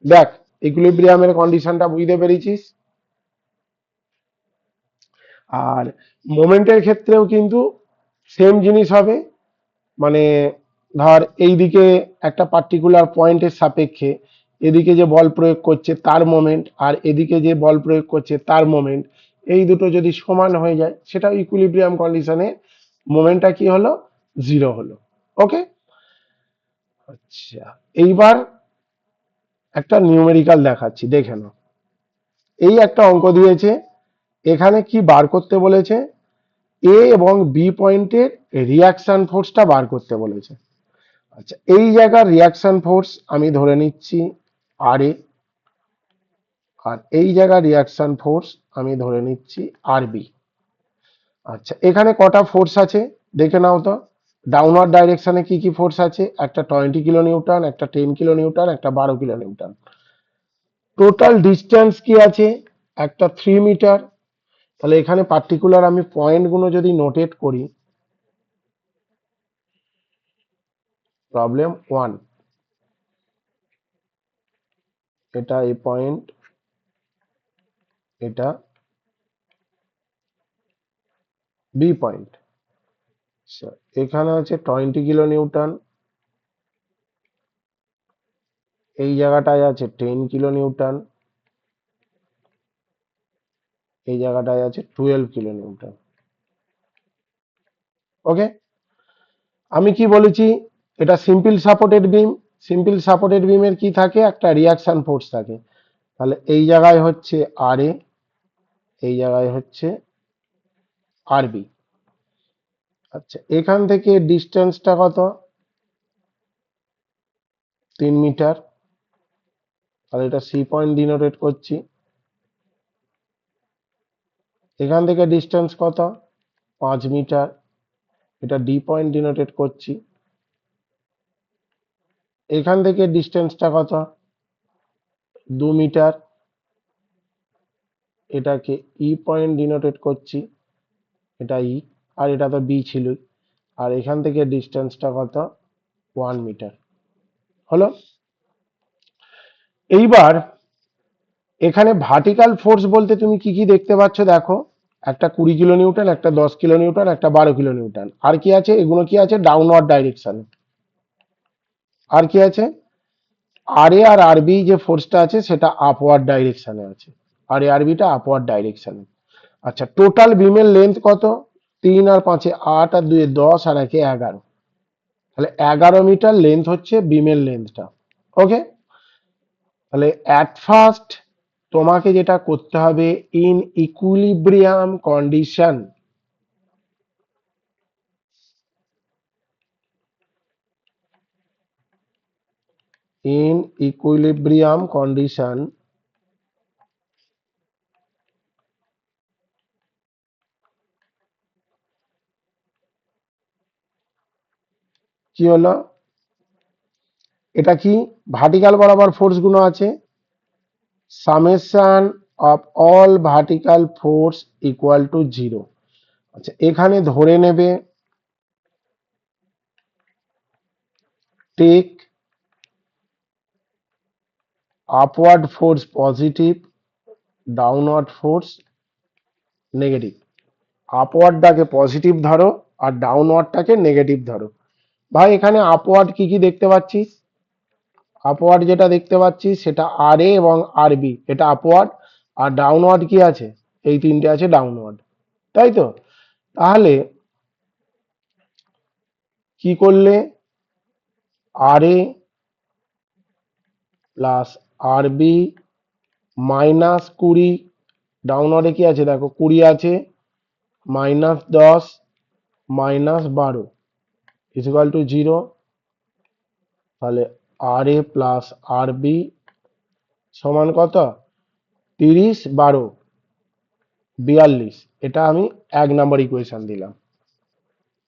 Speaker 1: দেখ, ইকুইলিব্রিয়ামের কন্ডিশনটা বুঝতে পেরেছিস। আর মোমেন্টের ক্ষেত্রেও কিন্তু সেম জিনিস হবে, মানে ধর এইদিকে একটা পার্টিকুলার পয়েন্টের সাপেক্ষে এদিকে যে বল প্রয়োগ করছে তার মোমেন্ট, আর এদিকে যে বল প্রয়োগ করছে তার মোমেন্ট, এই দুটো যদি সমান হয়ে যায় সেটা ইকুইলিব্রিয়াম কন্ডিশনে মোমেন্টটা কি হলো, জিরো হলো। ওকে, আচ্ছা, এইবার একটা নিউমেরিক্যাল দেখাচ্ছি, দেখে নাও। এই একটা অঙ্ক দিয়েছে, এখানে কি বার করতে বলেছে, এ এবং বি পয়েন্টের রিয়াকশন ফোর্সটা বার করতে বলেছে। আচ্ছা, এই জায়গার রিয়াকশন ফোর্স আমি ধরে নিচ্ছি আর এ, আর এই জায়গার রিয়াকশন ফোর্স আমি ধরে নিচ্ছি আর বি। আচ্ছা, এখানে কটা ফোর্স আছে দেখে নাও তো। ডাউনওয়ার্ড ডাইরেকশনে কি কি ফোর্স আছে, একটা 20 কিলো নিউটন, একটা 10 কিলো নিউটন, একটা 12 কিলো নিউটন। টোটাল ডিস্টেন্স কি আছে, একটা 3 মিটার। তাহলে এখানে পার্টিকুলার আমি পয়েন্টগুলো যদি নোটেট করি, প্রবলেম 1, এটা এ পয়েন্ট, এটা বি পয়েন্ট। এখানে আছে 20 কিলো নিউটন, এই জায়গাটায় আছে 10 কিলো নিউটন, এই জায়গাটায় আছে 12 কিলো নিউটন। ওকে, আমি কি বলেছি, এটা simple supported beam, simple supported বিমের কি থাকে, একটা রিয়াকশন ফোর্স থাকে। তাহলে এই জায়গায় হচ্ছে আর এ, এই জায়গায় হচ্ছে আর বি। আচ্ছা, এখান থেকে ডিস্টেন্সটা কত, 3 মিটার, তাহলে এটা সি পয়েন্ট ডিনোটেট করছি। এখান থেকে ডিস্টেন্স কত, 5 মিটার, এটা ডি পয়েন্ট ডিনোটেট করছি। এখান থেকে ডিস্টেন্সটা কত, 2 মিটার, এটাকে ই পয়েন্ট ডিনোটেট করছি, এটা ই, আর এটা তো বি ছিল, আর এখান থেকে ডিস্টেন্সটা কত, 1 মিটার হলো। এইবার এখানে ভার্টিক্যাল ফোর্স বলতে তুমি কি কি দেখতে পাচ্ছ দেখো, একটা 20 কিলো নিউটন, একটা 10 কিলো নিউটন, একটা 12 কিলো নিউটন, আর কি আছে, এগুলো কি আছে, ডাউনওয়ার্ড ডাইরেকশনে। আর কি আছে, আর এ আর আরবি যে ফোর্সটা আছে সেটা আপওয়ার্ড ডাইরেকশনে আছে, আর এ আরবিটা আপওয়ার্ড ডাইরেকশনে। আচ্ছা, টোটাল বিমের লেন্থ কত, 3 আর 5 8 আর 2 10 আর 1 11, তাহলে 11 মিটার লেন্থ হচ্ছে বিমের লেন্থটা। ওকে, তাহলে অ্যাট ফার্স্ট তোমাকে যেটা করতে হবে, in equilibrium condition, in equilibrium condition কি হলো, এটা কি ভার্টিক্যাল বরাবর ফোর্স গুলো আছে, summation of all vertical force equal to 0। আচ্ছা, এখানে ধরে নেবে take upward force positive, downward force negative. আপওয়ার্ডটাকে পজিটিভ ধরো আর ডাউনওয়ার্ডটাকে নেগেটিভ ধরো। ভাই, এখানে আপওয়ার্ড কি কি দেখতে পাচ্ছিস, আপওয়ার্ড যেটা দেখতে পাচ্ছিস সেটা আর এ এবং আর বি, এটা আপওয়ার্ড। আর ডাউনওয়ার্ড কি আছে, এই তিনটে আছে ডাউনওয়ার্ড, তাই তো? তাহলে কি করলে, আর A plus R B minus 20, ডাউনওয়ার্ডে কি আছে দেখো 20 আছে, মাইনাস 10 মাইনাস 12 ইকুয়াল টু 0। তাহলে আর এ প্লাস আর বি সমান কত, 30 12 42। এটা আমি 1 নম্বর ইকুয়েশন দিলাম।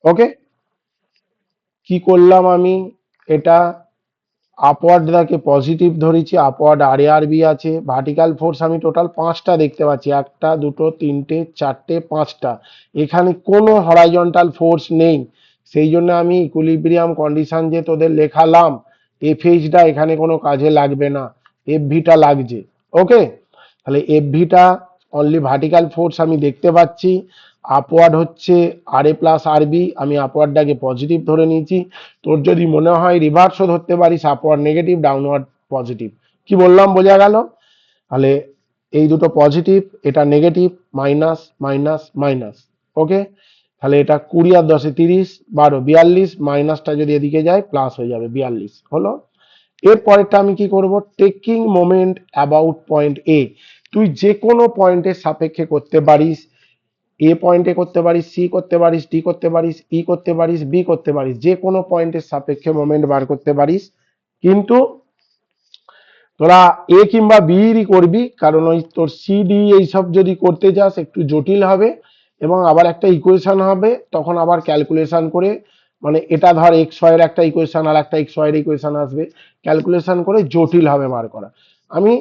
Speaker 1: ওকে, কি করলাম আমি, এটা আপওয়ার্ডটাকে পজিটিভ ধরেছি, আপওয়ার্ড আর এ আর বি আছে, ভার্টিক্যাল ফোর্স আমি টোটাল 5টা দেখতে পাচ্ছি, 1টা 2টো 3টে 4টে 5টা, এখানে কোনো হরাইজন্টাল ফোর্স নেই, সেই জন্য আমি ইকুইলিব্রিয়াম কন্ডিশন যে তোদের লেখালাম, এফএইচটা এখানে কোনো কাজে লাগবে না, এফভিটা লাগছে। ওকে, তাহলে এফভিটা অনলি ভার্টিক্যাল ফোর্স আমি দেখতে পাচ্ছি, আপওয়ার্ড হচ্ছে আর এ প্লাস আর বি, আমি আপওয়ার্ডটাকে পজিটিভ ধরে নিয়েছি, তোর যদি মনে হয় রিভার্সও ধরতে পারিস, আপওয়ার্ড নেগেটিভ ডাউনওয়ার্ড পজিটিভ। কি বললাম বোঝা গেল? তাহলে এই দুটো পজিটিভ, এটা নেগেটিভ, মাইনাস মাইনাস মাইনাস। ওকে, তাহলে এটা 20 আর 10 30 12 42, মাইনাসটা যদি এদিকে যায় প্লাস হয়ে যাবে 42 হলো। এর পরেরটা আমি কি করব, টেকিং মোমেন্ট অ্যাবাউট পয়েন্ট এ, তুই যে কোনো পয়েন্টের সাপেক্ষে করতে পারিস, এ পয়েন্টে করতে পারিস, সি করতে পারিস, ডি করতে পারিস, ই করতে পারিস, বি করতে পারিস, যে কোনো পয়েন্টের সাপেক্ষে মোমেন্ট বার করতে পারিস, কিন্তু তোরা এ কিংবা বিই করবি, কারণ ওই তোর সি ডি এইসব যদি করতে যাস একটু জটিল হবে, এবং আবার একটা ইকুয়েশন হবে, তখন আবার ক্যালকুলেশন করে, মানে এটা ধর এক্স ওয়াই এর একটা ইকুয়েশন আর একটা এক্স ওয়াই এর ইকুয়েশন আসবে, ক্যালকুলেশন করে জটিল হবে বার করা। আমি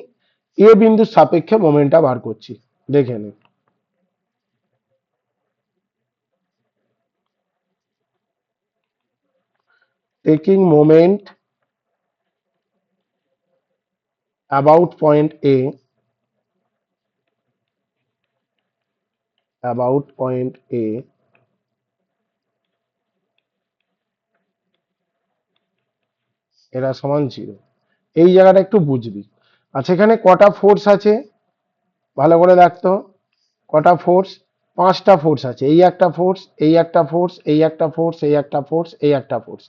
Speaker 1: এ বিন্দুর সাপেক্ষে মোমেন্টটা বার করছি, দেখে নে। Taking moment about point A, about point A, এরা সমান 0, এই জায়গাটা একটু বুঝবি। আচ্ছা, এখানে কটা ফোর্স আছে ভালো করে দেখতো, কটা ফোর্স, 5টা ফোর্স আছে, এই একটা ফোর্স, এই একটা ফোর্স, এই একটা ফোর্স, এই একটা ফোর্স, এই একটা ফোর্স।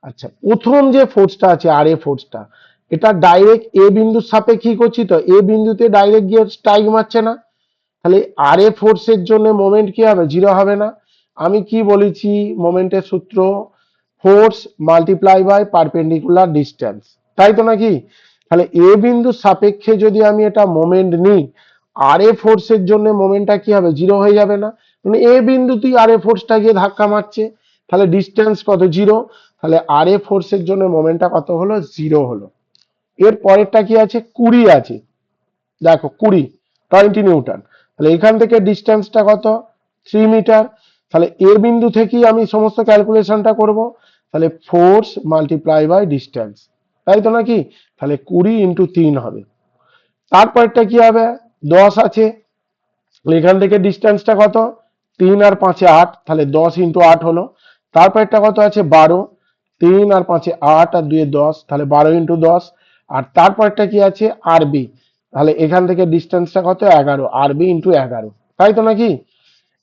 Speaker 1: আচ্ছা, প্রথম যে ফোর্সটা আছে আর এ ফোর্সটা, এটা ডাইরেক্ট এ বিন্দুর সাপেক্ষে কি করছি, তো এ বিন্দুতে ডাইরেক্ট গিয়ে স্ট্রাইক মারছে না, তাহলে আর এ ফোর্সের জন্য মোমেন্ট কি হবে, 0 হবে না। আমি কি বলেছি মোমেন্টের সূত্র, force multiply by perpendicular distance, তাই তো নাকি? তাহলে এ বিন্দুর সাপেক্ষে যদি আমি এটা মোমেন্ট নিই, আর এ ফোর্সের জন্য মোমেন্টটা কি হবে, 0 হয়ে যাবে না, মানে এ বিন্দুতেই আর এ ফোর্সটা গিয়ে ধাক্কা মারছে, তাহলে ডিস্টেন্স কত, 0, তাহলে আর এ ফোর্সের জন্য মোমেন্টটা কত হলো, 0 হলো। এর পরেরটা কি আছে, 20 আছে, দেখো 20 নিউটন, তাহলে এখান থেকে ডিস্টেন্সটা কত, 3 মিটার, তাহলে এ বিন্দু থেকেই আমি সমস্ত ক্যালকুলেশনটা করব, তাহলে ফোর্স মাল্টিপ্লাই বাই ডিস্টেন্স, তাই তো নাকি? তাহলে 20 × 3 হবে। তারপরটা কি হবে, 10 আছে, এখান থেকে ডিস্টেন্সটা কত, 3 আর 5 8, তাহলে 10 × 8 হলো। তারপরটা কত আছে, 12, 3 আর 5 8 আর 2 10, তাহলে 12 × 10। আর তারপরটা কি আছে, আরবি, তাহলে এখান থেকে ডিস্টেন্সটা কত, 11, আরবি × 11, তাই তো নাকি?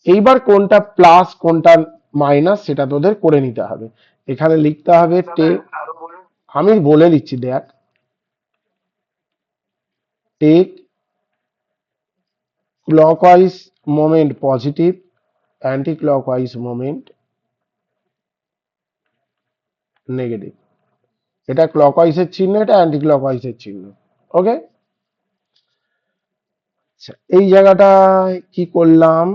Speaker 1: এইবার কোনটা প্লাস কোনটা মাইনাস সেটা তোদের করে নিতে হবে, এখানে লিখতে হবে আমি বলে দিচ্ছি দেখ, take clockwise moment positive, anti clockwise moment negative, এটা ক্লকওয়াইজের চিহ্ন, এটা অ্যান্টি ক্লকওয়াইজের চিহ্ন। ওকে, আচ্ছা এই জায়গাটায় কি করলাম,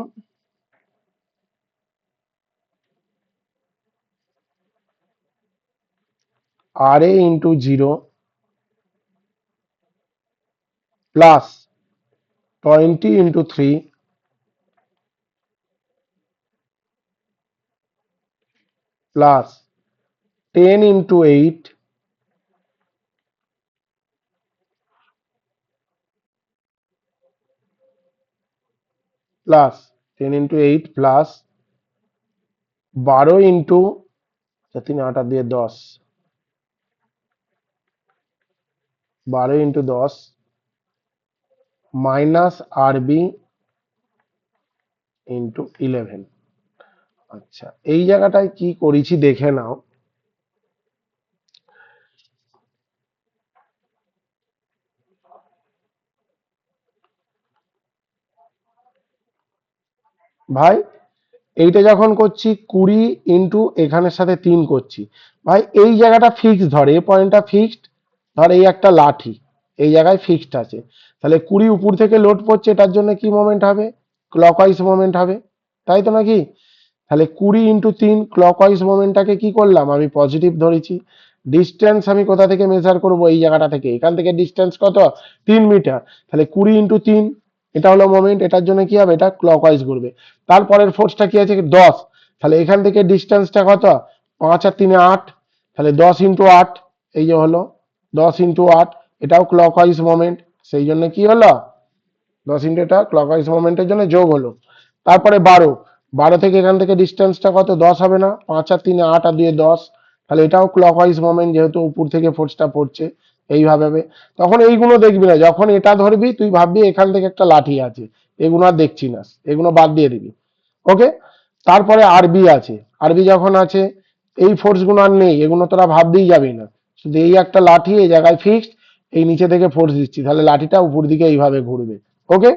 Speaker 1: R A into 0 plus 20 × 3 plus 10 × 8 plus 10 × 8 plus 12 × 3 8 আর 10, 12 × 10 মাইনাস আরবি ইন্টু 11। আচ্ছা, এই জায়গাটায় কি করেছি দেখে নাও। ভাই এইটা যখন করছি 20 ইন্টু এখানের সাথে 3 করছি, ভাই এই জায়গাটা ফিক্সড, ধর এই পয়েন্টটা ফিক্সড, ধর এই একটা লাঠি এই জায়গায় ফিক্সড আছে, তাহলে 20 উপর থেকে লোড পড়ছে, এটার জন্য কি মোমেন্ট হবে? ক্লকওয়াইজ মোমেন্ট হবে, তাই তো নাকি? তাহলে 20 ইন্টু 3 ক্লকওয়াইজ মোমেন্টটাকে কি করলাম, আমি পজিটিভ ধরেছি। ডিস্টেন্স আমি কোথা থেকে মেজার করব? এই জায়গাটা থেকে, এখান থেকে ডিস্টেন্স কত? 3 মিটার। তাহলে 20 ইন্টু 3, এটা হলো মোমেন্ট, এটার জন্য কি হবে? এটা ক্লকওয়াইজ ঘুরবে। তারপরের ফোর্সটা কি আছে? 10। তাহলে এখান থেকে ডিস্টেন্সটা কত? 5 আর 3 8, তাহলে 10 ইন্টু 8, এই যে হলো 10 ইন্টু 8, এটাও ক্লকওয়াইজ মোমেন্ট, সেই জন্য কি হলো 10 ইন্টু, এটা ক্লকওয়াইজ মোমেন্টের জন্য যোগ হলো। তারপরে 12, 12 থেকে এখান থেকে ডিস্টেন্সটা কত? 10 হবে না? 5 আর 3 8 আর 2 10, তাহলে এটাও ক্লকওয়াইজ মোমেন্ট, যেহেতু উপর থেকে ফোর্সটা পড়ছে এইভাবে হবে। তখন এইগুলো দেখবি না, যখন এটা ধরবি তুই ভাববি এখান থেকে একটা লাঠি আছে, এগুলো আর দেখছি না, এগুলো বাদ দিয়ে দিবি। ওকে। তারপরে আরবি আছে, আরবি যখন আছে এই ফোর্স গুলো আর নেই, এগুলো তোরা ভাবতেই যাবি না, শুধু এই একটা লাঠি এই জায়গায় ফিক্সড, এই নিচে থেকে ফোর্স দিচ্ছি, তাহলে লাঠিটা উপর দিকে এইভাবে ঘুরবে। ওকে।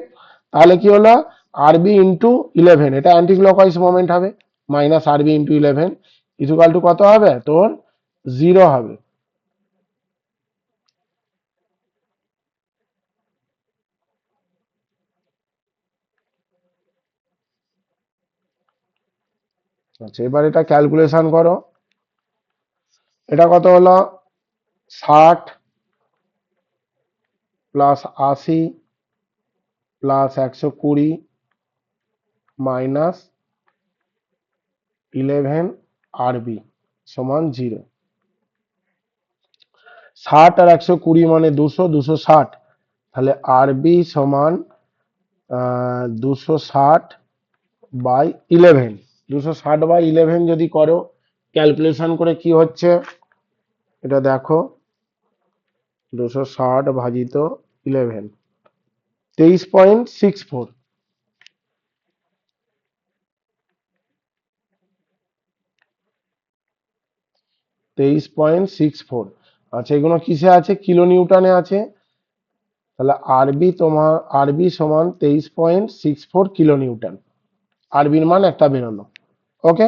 Speaker 1: তাহলে কি হলো? আরবি ইন্টু 11, এটা অ্যান্টি ক্লকওয়াইজ মোমেন্ট হবে, minus RB into 11 equal to কত হবে তোর? 0 হবে। আচ্ছা, এবার এটা ক্যালকুলেশন করো। এটা কত হলো? 60 প্লাস 80 প্লাস 120 মাইনাস 11 আরবি সমান 0। 60 আর 120 মানে 200, 260, তাহলে আরবি সমান 260/11। 260/11 যদি করো, ক্যালকুলেশন করে কি হচ্ছে এটা দেখো, 260/11, 23.64। 23.64। আচ্ছা, এগুলো কিসে আছে? কিলো নিউটনে আছে। তাহলে আরবি সমান 23.64 কিলো নিউটন, আরবির মান একটা বেরোলো। ওকে।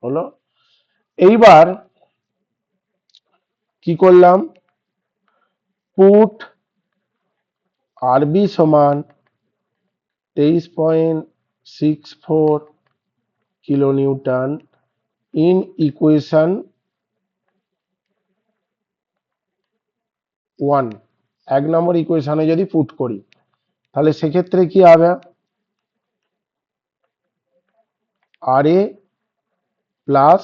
Speaker 1: হলো। এইবার কি করলাম? পুট আরবি সমান 23.64 কিলো নিউটন ইন ইকুয়েশন 1, 1 নম্বর ইকুয়েশনে যদি পুট করি, তাহলে সেক্ষেত্রে কি হবে? R A plus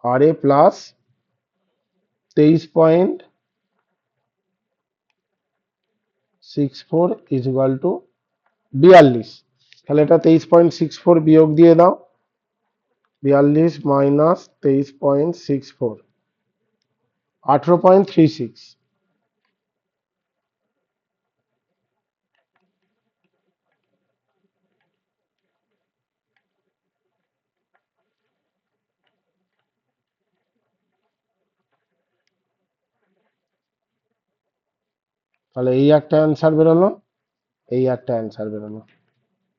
Speaker 1: R A plus 23.64 is equal to 42। তাহলে এটা 23.64 বিয়োগ দিয়ে দাও, 42 মাইনাস 23.64, 18.36। তাহলে এই একটা অ্যান্সার বেরোলো, এই একটা অ্যান্সার বেরোলো।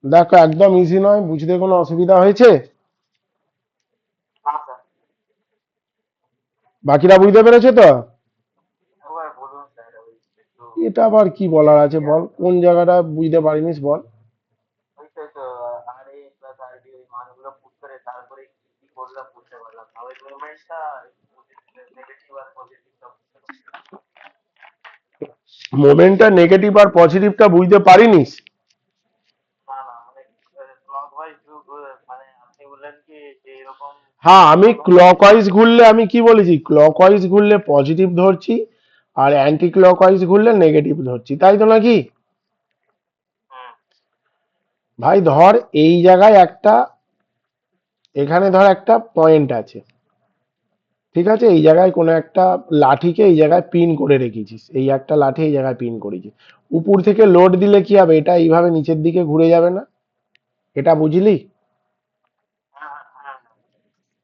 Speaker 1: দেখো একদম ইজি নয়, বুঝতে কোনো অসুবিধা হয়েছে? বাকিরা বুঝতে পেরেছে তো? এটা আবার কি বলার আছে বল, কোন জায়গাটা বুঝতে পারিনিস বল? মোমেন্টটা নেগেটিভ আর পজিটিভটা বুঝতে পারিনিস? হ্যাঁ, আমি ক্লকওয়াইজ ঘুরলে, আমি কি বলেছি, ক্লকওয়াইজ ঘুরলে পজিটিভ ধরছি, আর অ্যান্টি ক্লকওয়াইজ ঘুরলে নেগেটিভ ধরছি, তাই তো নাকি? ভাই ধর এই জায়গায় একটা, এখানে ধর একটা পয়েন্ট আছে, ঠিক আছে, এই জায়গায় কোনো একটা লাঠিকে এই জায়গায় পিন করে রেখেছিস, এই একটা লাঠি এই জায়গায় পিন করেছিস, উপর থেকে লোড দিলে কি হবে, এটা এইভাবে নিচের দিকে ঘুরে যাবে না? এটা বুঝলি?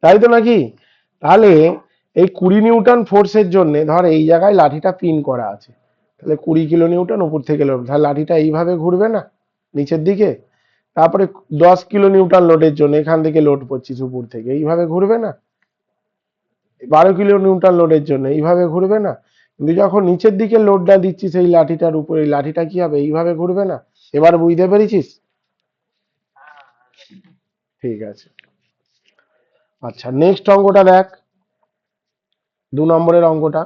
Speaker 1: তাই তো নাকি? তাহলে এই 20 নিউটন ফোর্সের জন্য ধর এই জায়গায় লাঠিটা পিন করা আছে, তাহলে 20 কিলো নিউটন উপর থেকে লোড, তাহলে লাঠিটা এইভাবে ঘুরবে না নিচের দিকে? তারপরে 10 কিলো নিউটন লোডের জন্য এখান থেকে লোড করছিস উপর থেকে, এইভাবে ঘুরবে না? 12 কিলো নিউটন লোডের জন্য এইভাবে ঘুরবে না? কিন্তু যখন নিচের দিকে লোডটা দিচ্ছিস এই লাঠিটার উপরে, এই লাঠিটা কি হবে, এইভাবে ঘুরবে না? এবার বুঝতে পেরেছিস? ঠিক আছে। আচ্ছা, নেক্সট অঙ্কটা দেখ, 2 নম্বরের অঙ্কটা।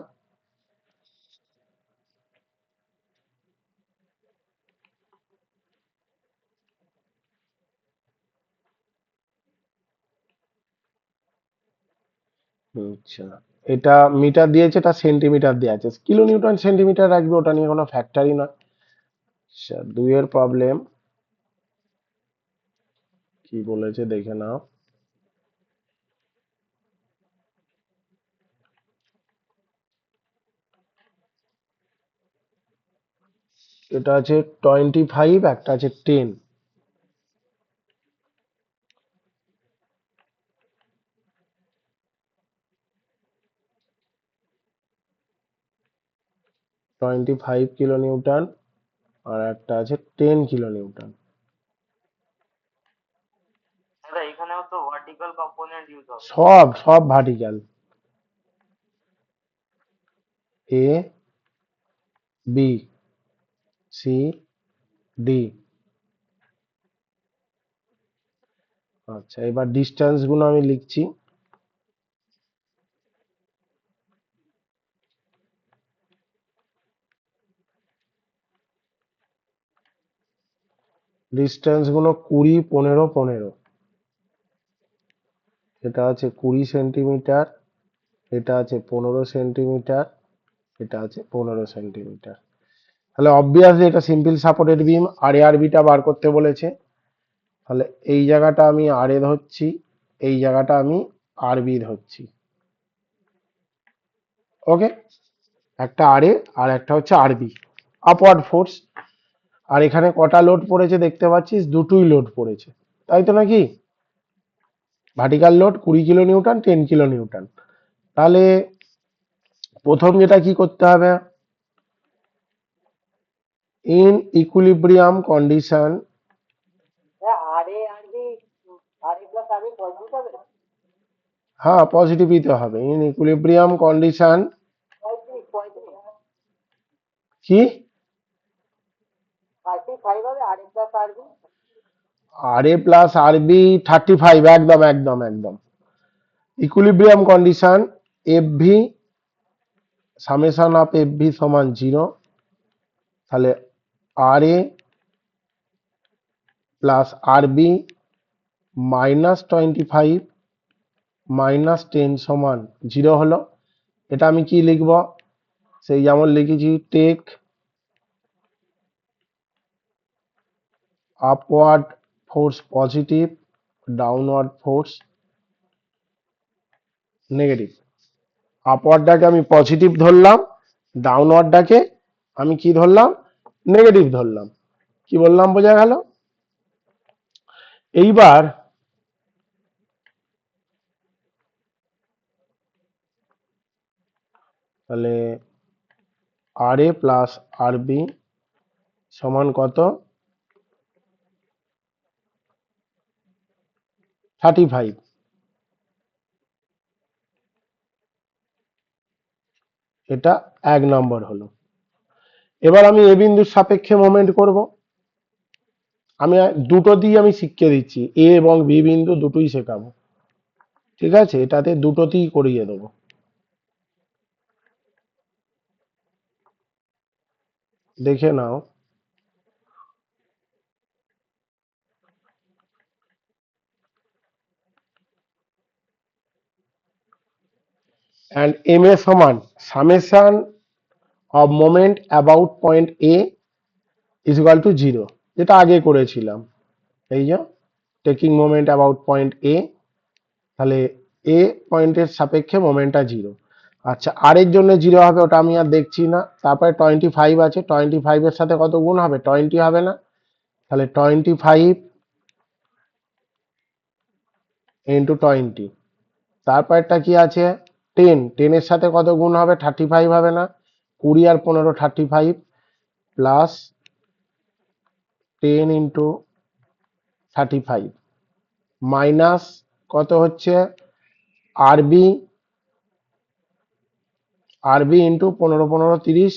Speaker 1: আচ্ছা, এটা মিটার দিয়েছে, এটা সেন্টিমিটার দেওয়া আছে, কিলো নিউটন সেন্টিমিটার রাখবে, ওটা নিয়ে কোনো ফ্যাক্টরই নয়। আচ্ছা, 2 এর প্রবলেম কি বলেছে দেখে নাও। এটা আছে 25, একটা আছে 10। 25 কিলো নিউটন আর একটা আছে 10 কিলো নিউটন। সব সব vertical, A B C D. আচ্ছা, এবার ডিস্টেন্স গুলো আমি লিখছি। ডিস্টেন্স গুলো 20, 15, 15। এটা আছে 20 সেন্টিমিটার, এটা আছে 15 সেন্টিমিটার, এটা আছে 15 সেন্টিমিটার। তাহলে অবভিয়াসলি এটা সিম্পল সাপোর্টেড বিম, আর এ আর বিটা বার করতে বলেছে। তাহলে এই জায়গাটা আমি আর এ ধরছি, এই জায়গাটা আমি আর বি ধরছি। ওকে, একটা আর এ আর একটা হচ্ছে আর বি, আপওয়ার্ড ফোর্স। আর এখানে কটা লোড পড়েছে দেখতে পাচ্ছিস, দুটোই লোড পড়েছে, তাই তো নাকি? Vertical load 20 kilo Newton, 10 kilo Newton. তাহলে প্রথম যেটা কি করতে হবে, ইন ইকুইলিব্রিয়াম কন্ডিশন, হ্যাঁ পজিটিভ দিতে হবে, ইন ইকুইলিব্রিয়াম কন্ডিশন কি, আর এ প্লাস আর বি 35, একদম একদম একদম। Equilibrium condition, F V summation of F V সমান 0। তাহলে আর এ প্লাস আর বি -25 -10 সমান 0 হলো। এটা আমি কি লিখব, সেই যেমন লিখেছি, take upward force positive, downward force negative. আপওয়ার্ডটাকে আমি পজিটিভ ধরলাম, ডাউনওয়ার্ডটাকে আমি কি ধরলাম, নেগেটিভ ধরলাম। কি বললাম বোঝা গেল? এইবার তাহলে আর এ প্লাস আর বি সমান কত, 35। এটা 1 নম্বর হলো। এবার আমি এ বিন্দুর সাপেক্ষে মোমেন্ট করব। আমি দুটো দিয়ে আমি শিখিয়ে দিচ্ছি, এ এবং বি বিন্দু দুটোই শেখাবো, ঠিক আছে, এটাতে দুটোতেই করিয়ে দেবো। দেখে নাও, অ্যান্ড এম এ সমান summation of moment about point A is equal two zero, যেটা আগে করেছিলাম। এই যে টেকিং মোমেন্ট অ্যাবাউট পয়েন্ট এ, তাহলে এ পয়েন্টের সাপেক্ষে মোমেন্টটা জিরো। আচ্ছা, আর এর জন্য জিরো হবে, ওটা আমি আর দেখছি না। তারপরে 25 আছে, 25 এর সাথে কত গুণ হবে? 20 হবে না? তাহলে 25 ইন্টু 20। তারপরটা কি আছে? 10, 10 এর সাথে কত গুণ হবে? 35 হবে না? 20 আর 15 35, প্লাস 10 ইন্টু 35, মাইনাস কত হচ্ছে? আরবি, আরবি ইন্টু 15 15 30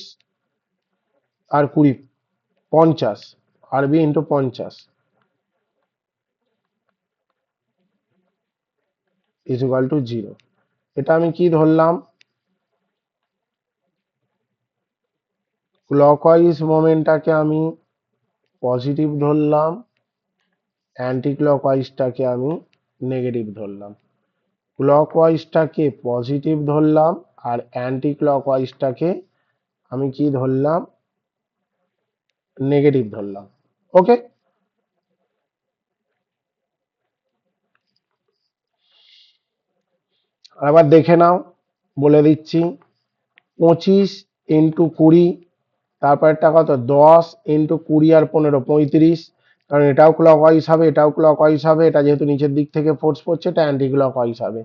Speaker 1: আর 20 50, আরবি into 50 is equal two zero. এটা আমি কি ধরলাম? ক্লকওয়াইজ মোমেন্টটাকে আমি পজিটিভ ধরলাম, অ্যান্টি ক্লকওয়াইজটাকে আমি নেগেটিভ ধরলাম। ক্লকওয়াইজটাকে পজিটিভ ধরলাম আর অ্যান্টি ক্লকওয়াইজটাকে আমি কি ধরলাম? নেগেটিভ ধরলাম। ওকে, আবার দেখে নাও, বলে দিচ্ছি। 25 ইন্টু 20, তারপরটা কত? 10 ইন্টু 20 আর 15 35, কারণ এটাও ক্লকওয়াইজ হবে, এটাও ক্লকওয়াইজ হবে, এটা যেহেতু নিচের দিক থেকে ফোর্স পড়ছে, এটা অ্যান্টি ক্লকওয়াইজ হবে।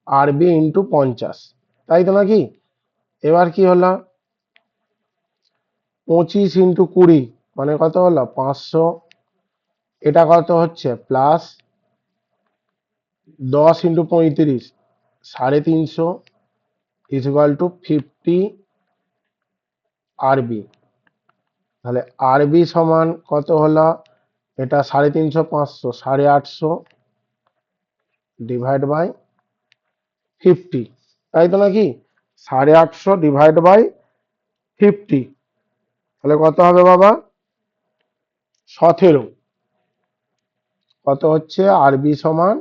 Speaker 1: আরবি ইন্টু 50, তাই তো নাকি? এবার কি হলো? 25 ইন্টু 20 মানে কত হলো? 500। এটা কত হচ্ছে? Plus 10 into 35 350 is equal two 50 আরবি। তাহলে আরবি সমান কত হলো? এটা 350, 500, 850 ডিভাইড বাই 50, তাই তো নাকি? 850 ডিভাইড বাই 50, তাহলে কত হবে বাবা? 17। কত হচ্ছে? আরবি সমান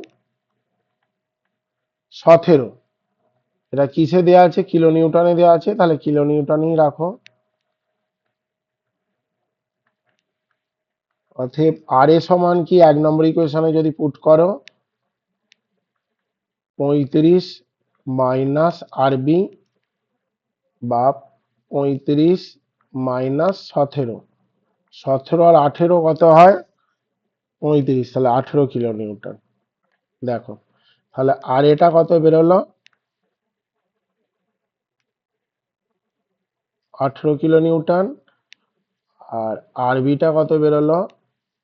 Speaker 1: 17। এটা কিসে দেওয়া আছে? কিলো নিউটনে দেওয়া আছে, তাহলে কিলো নিউটনেই রাখো। অতএব আর এ সমান কি? 1 নম্বর ইকুয়েশনে যদি পুট করো, 35 মাইনাস আরবি বা 35 মাইনাস 17, 17 আর 18 কত হয়? 35, তাহলে 18 কিলো নিউটন। দেখো, তাহলে আর এটা কত বেরোলো? 18 কিলো নিউটন। আর আরবিটা কত বেরোলো?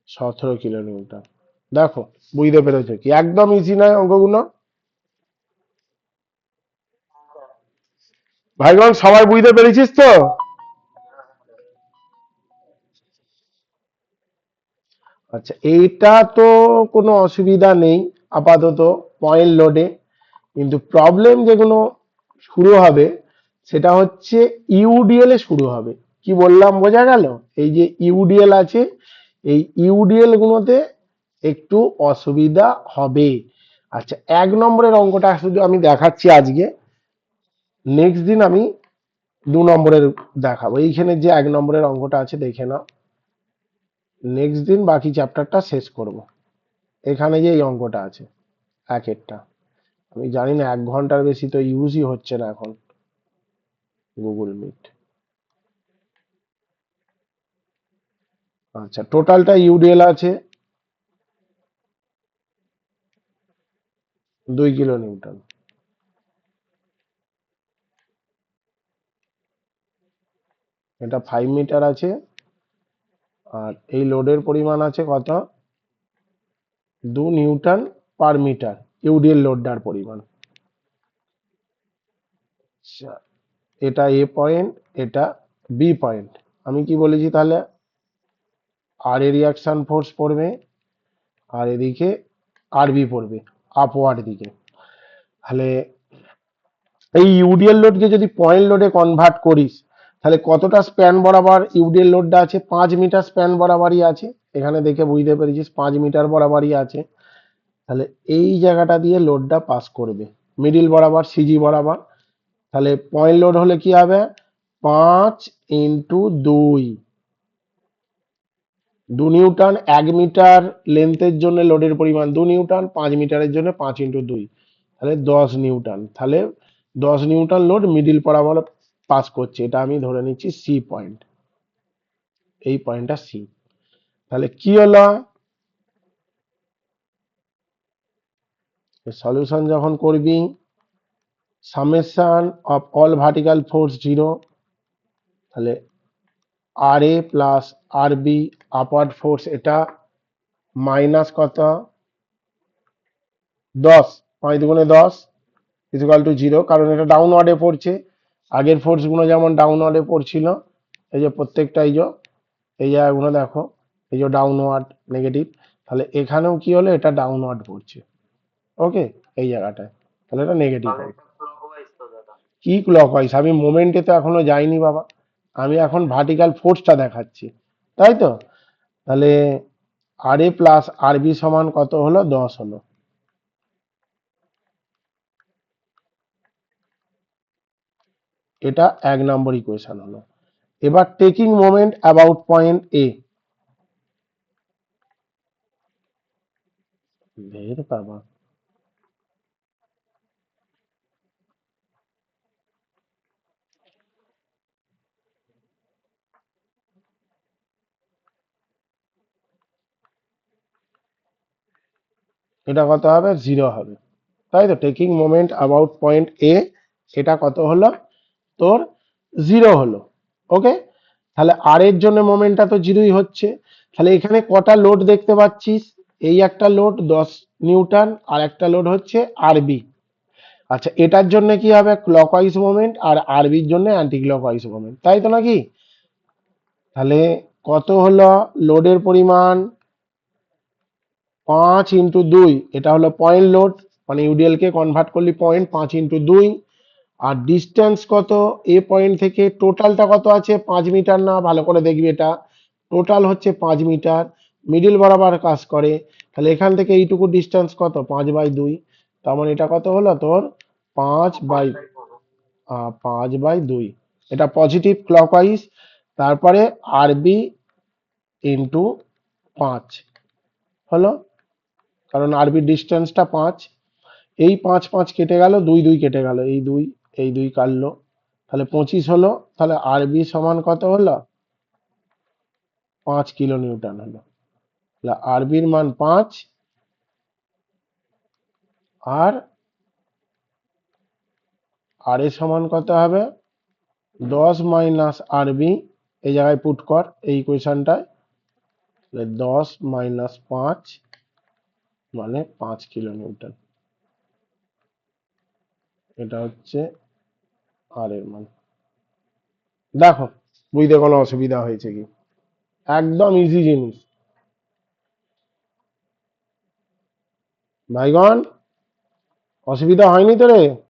Speaker 1: 17 কিলো নিউটন। দেখো, বুঝতে পেরেছো কি? একদম ইজি নয় অঙ্কগুলো? ভাইগণ সবাই বুঝতে পেরেছিস তো? আচ্ছা, এইটা তো কোনো অসুবিধা নেই আপাতত পয়েন্ট লোডে, কিন্তু প্রবলেম যেগুলো শুরু হবে সেটা হচ্ছে ইউডিএল এ শুরু হবে। কি বললাম বোঝা গেল? এই যে ইউডিএল আছে, এই ইউডিএল গুলোতে একটু অসুবিধা হবে। আচ্ছা, 1 নম্বরের অঙ্কটা শুধু আমি দেখাচ্ছি আজকে, নেক্সট দিন আমি 2 নম্বরের দেখাবো। এইখানে যে 1 নম্বরের অঙ্কটা আছে দেখে নাও, নেক্সট দিন বাকি চ্যাপ্টারটা শেষ করব। এখানে যে এই অঙ্কটা আছে একেরটা, আমি জানি না 1 ঘন্টার বেশি তো ইউজই হচ্ছে না এখন গুগল মিট। আচ্ছা, টোটালটা ইউডিএল আছে 2 কিলো নিউটন। এটা 5 মিটার আছে, আর এই লোডের পরিমাণ আছে কত? 2 নিউটন পার মিটার, ইউডিএল লোডটার পরিমাণ। আচ্ছা, এটা এ পয়েন্ট, এটা বি পয়েন্ট। আমি কি বলেছি তাহলে? আর এ রিয়াকশন ফোর্স পড়বে, আর এদিকে আরবি পড়বে আপওয়ার্ড দিকে। তাহলে এই ইউডিএল লোডকে যদি পয়েন্ট লোডে কনভার্ট করিস, তাহলে কতটা স্প্যান বরাবর ইউডিএল লোডটা আছে? 5 মিটার স্প্যান বরাবরই আছে। এখানে দেখে বুঝতে পেরেছিস 5 মিটার বরাবরই আছে। তাহলে এই জায়গাটা দিয়ে লোডটা পাস করবে মিডিল বরাবর, সিজি বরাবর। তাহলে পয়েন্ট লোড হলে কি হবে? 5 × 2, 2 নিউটন। 1 মিটার লেন্থের জন্য লোডের পরিমাণ 2 নিউটন, 5 মিটারের জন্য 5 × 2, তাহলে 10 নিউটন। তাহলে 10 নিউটন লোড মিডিল বরাবর পাস করছে, এটা আমি ধরে নিচ্ছি সি পয়েন্ট, এই পয়েন্টটা সি। তাহলে কি হলো, সলিউশন যখন করবি summation of all vertical force 0, তাহলে আর A plus R B upward force, এটা মাইনাস কত 10, 5×10 ইকুয়াল টু 0, কারণ এটা ডাউনওয়ার্ডে পড়ছে। আগের ফোর্স গুলো যেমন ডাউনওয়ার্ডে পড়ছিল, এই যে প্রত্যেকটা এই জায়গাগুলো দেখো, এই যে ডাউনওয়ার্ড নেগেটিভ, তাহলে এখানেও কি হলো, এটা ডাউনওয়ার্ড পড়ছে। ওকে, এই জায়গাটায় তাহলে এটা নেগেটিভ হবে। কি ক্লকওয়াইজ? আমি মোমেন্টে তো এখনো যাইনি বাবা, আমি এখন ভার্টিক্যাল ফোর্সটা দেখাচ্ছি, তাই তো। তাহলে আর এ প্লাস আর বি সমান কত হলো, 10 হলো। এটা 1 নম্বর ইকুয়েশন হলো। এবার টেকিং মোমেন্ট অ্যাবাউট পয়েন্ট এ, বের বাবা, এটা কত হবে, 0 হবে, তাই তো। টেকিং মোমেন্ট অ্যাবাউট পয়েন্ট এ, এটা কত হলো তোর, 0 হলো। ওকে, তাহলে আর এর জন্য মোমেন্টটা তো 0ই হচ্ছে। তাহলে এখানে কটা লোড দেখতে পাচ্ছিস, এই একটা লোড 10 নিউটন, আর একটা লোড হচ্ছে আরবি। আচ্ছা, এটার জন্য কি হবে, ক্লকওয়াইজ মোমেন্ট, আর আরবির জন্য অ্যান্টি ক্লকওয়াইজ মোমেন্ট, তাই তো নাকি। তাহলে কত হলো লোডের পরিমাণ, 5 × 2, এটা হলো পয়েন্ট লোড, মানে ইউডিএল কে কনভার্ট করলি পয়েন্ট, 5 × 2। আর ডিস্টেন্স কত, এ পয়েন্ট থেকে টোটালটা কত আছে, 5 মিটার না, ভালো করে দেখবি, এটা টোটাল হচ্ছে 5 মিটার, মিডিল বরাবর কাজ করে। তাহলে এখান থেকে এইটুকু ডিস্টেন্স কত, 5/2, তার মানে এটা কত হলো তোর, 5/2, এটা পজিটিভ ক্লকওয়াইজ। তারপরে আরবি ইন্টু 5 হলো, কারণ আরবির ডিস্টেন্সটা 5। এই 5 কেটে গেল, 2 কেটে গেল, এই 2 কাটলো, তাহলে 25 হলো। তাহলে আরবি সমান কত হলো, 5 কিলো নিউটন হলো। তাহলে আরবির মান 5, আর আর এ সমান কত হবে, 10 - আরবি, এই জায়গায় পুট কর এই ইকুয়েশনটায়, 10 - 5 মানে 5 কিলো নিউটন, এটা হচ্ছে আর এর মান। দেখো বুঝতে কোনো অসুবিধা হয়েছে কি, একদম ইজি জিনিস ভাইগণ, অসুবিধা হয়নি তো রে?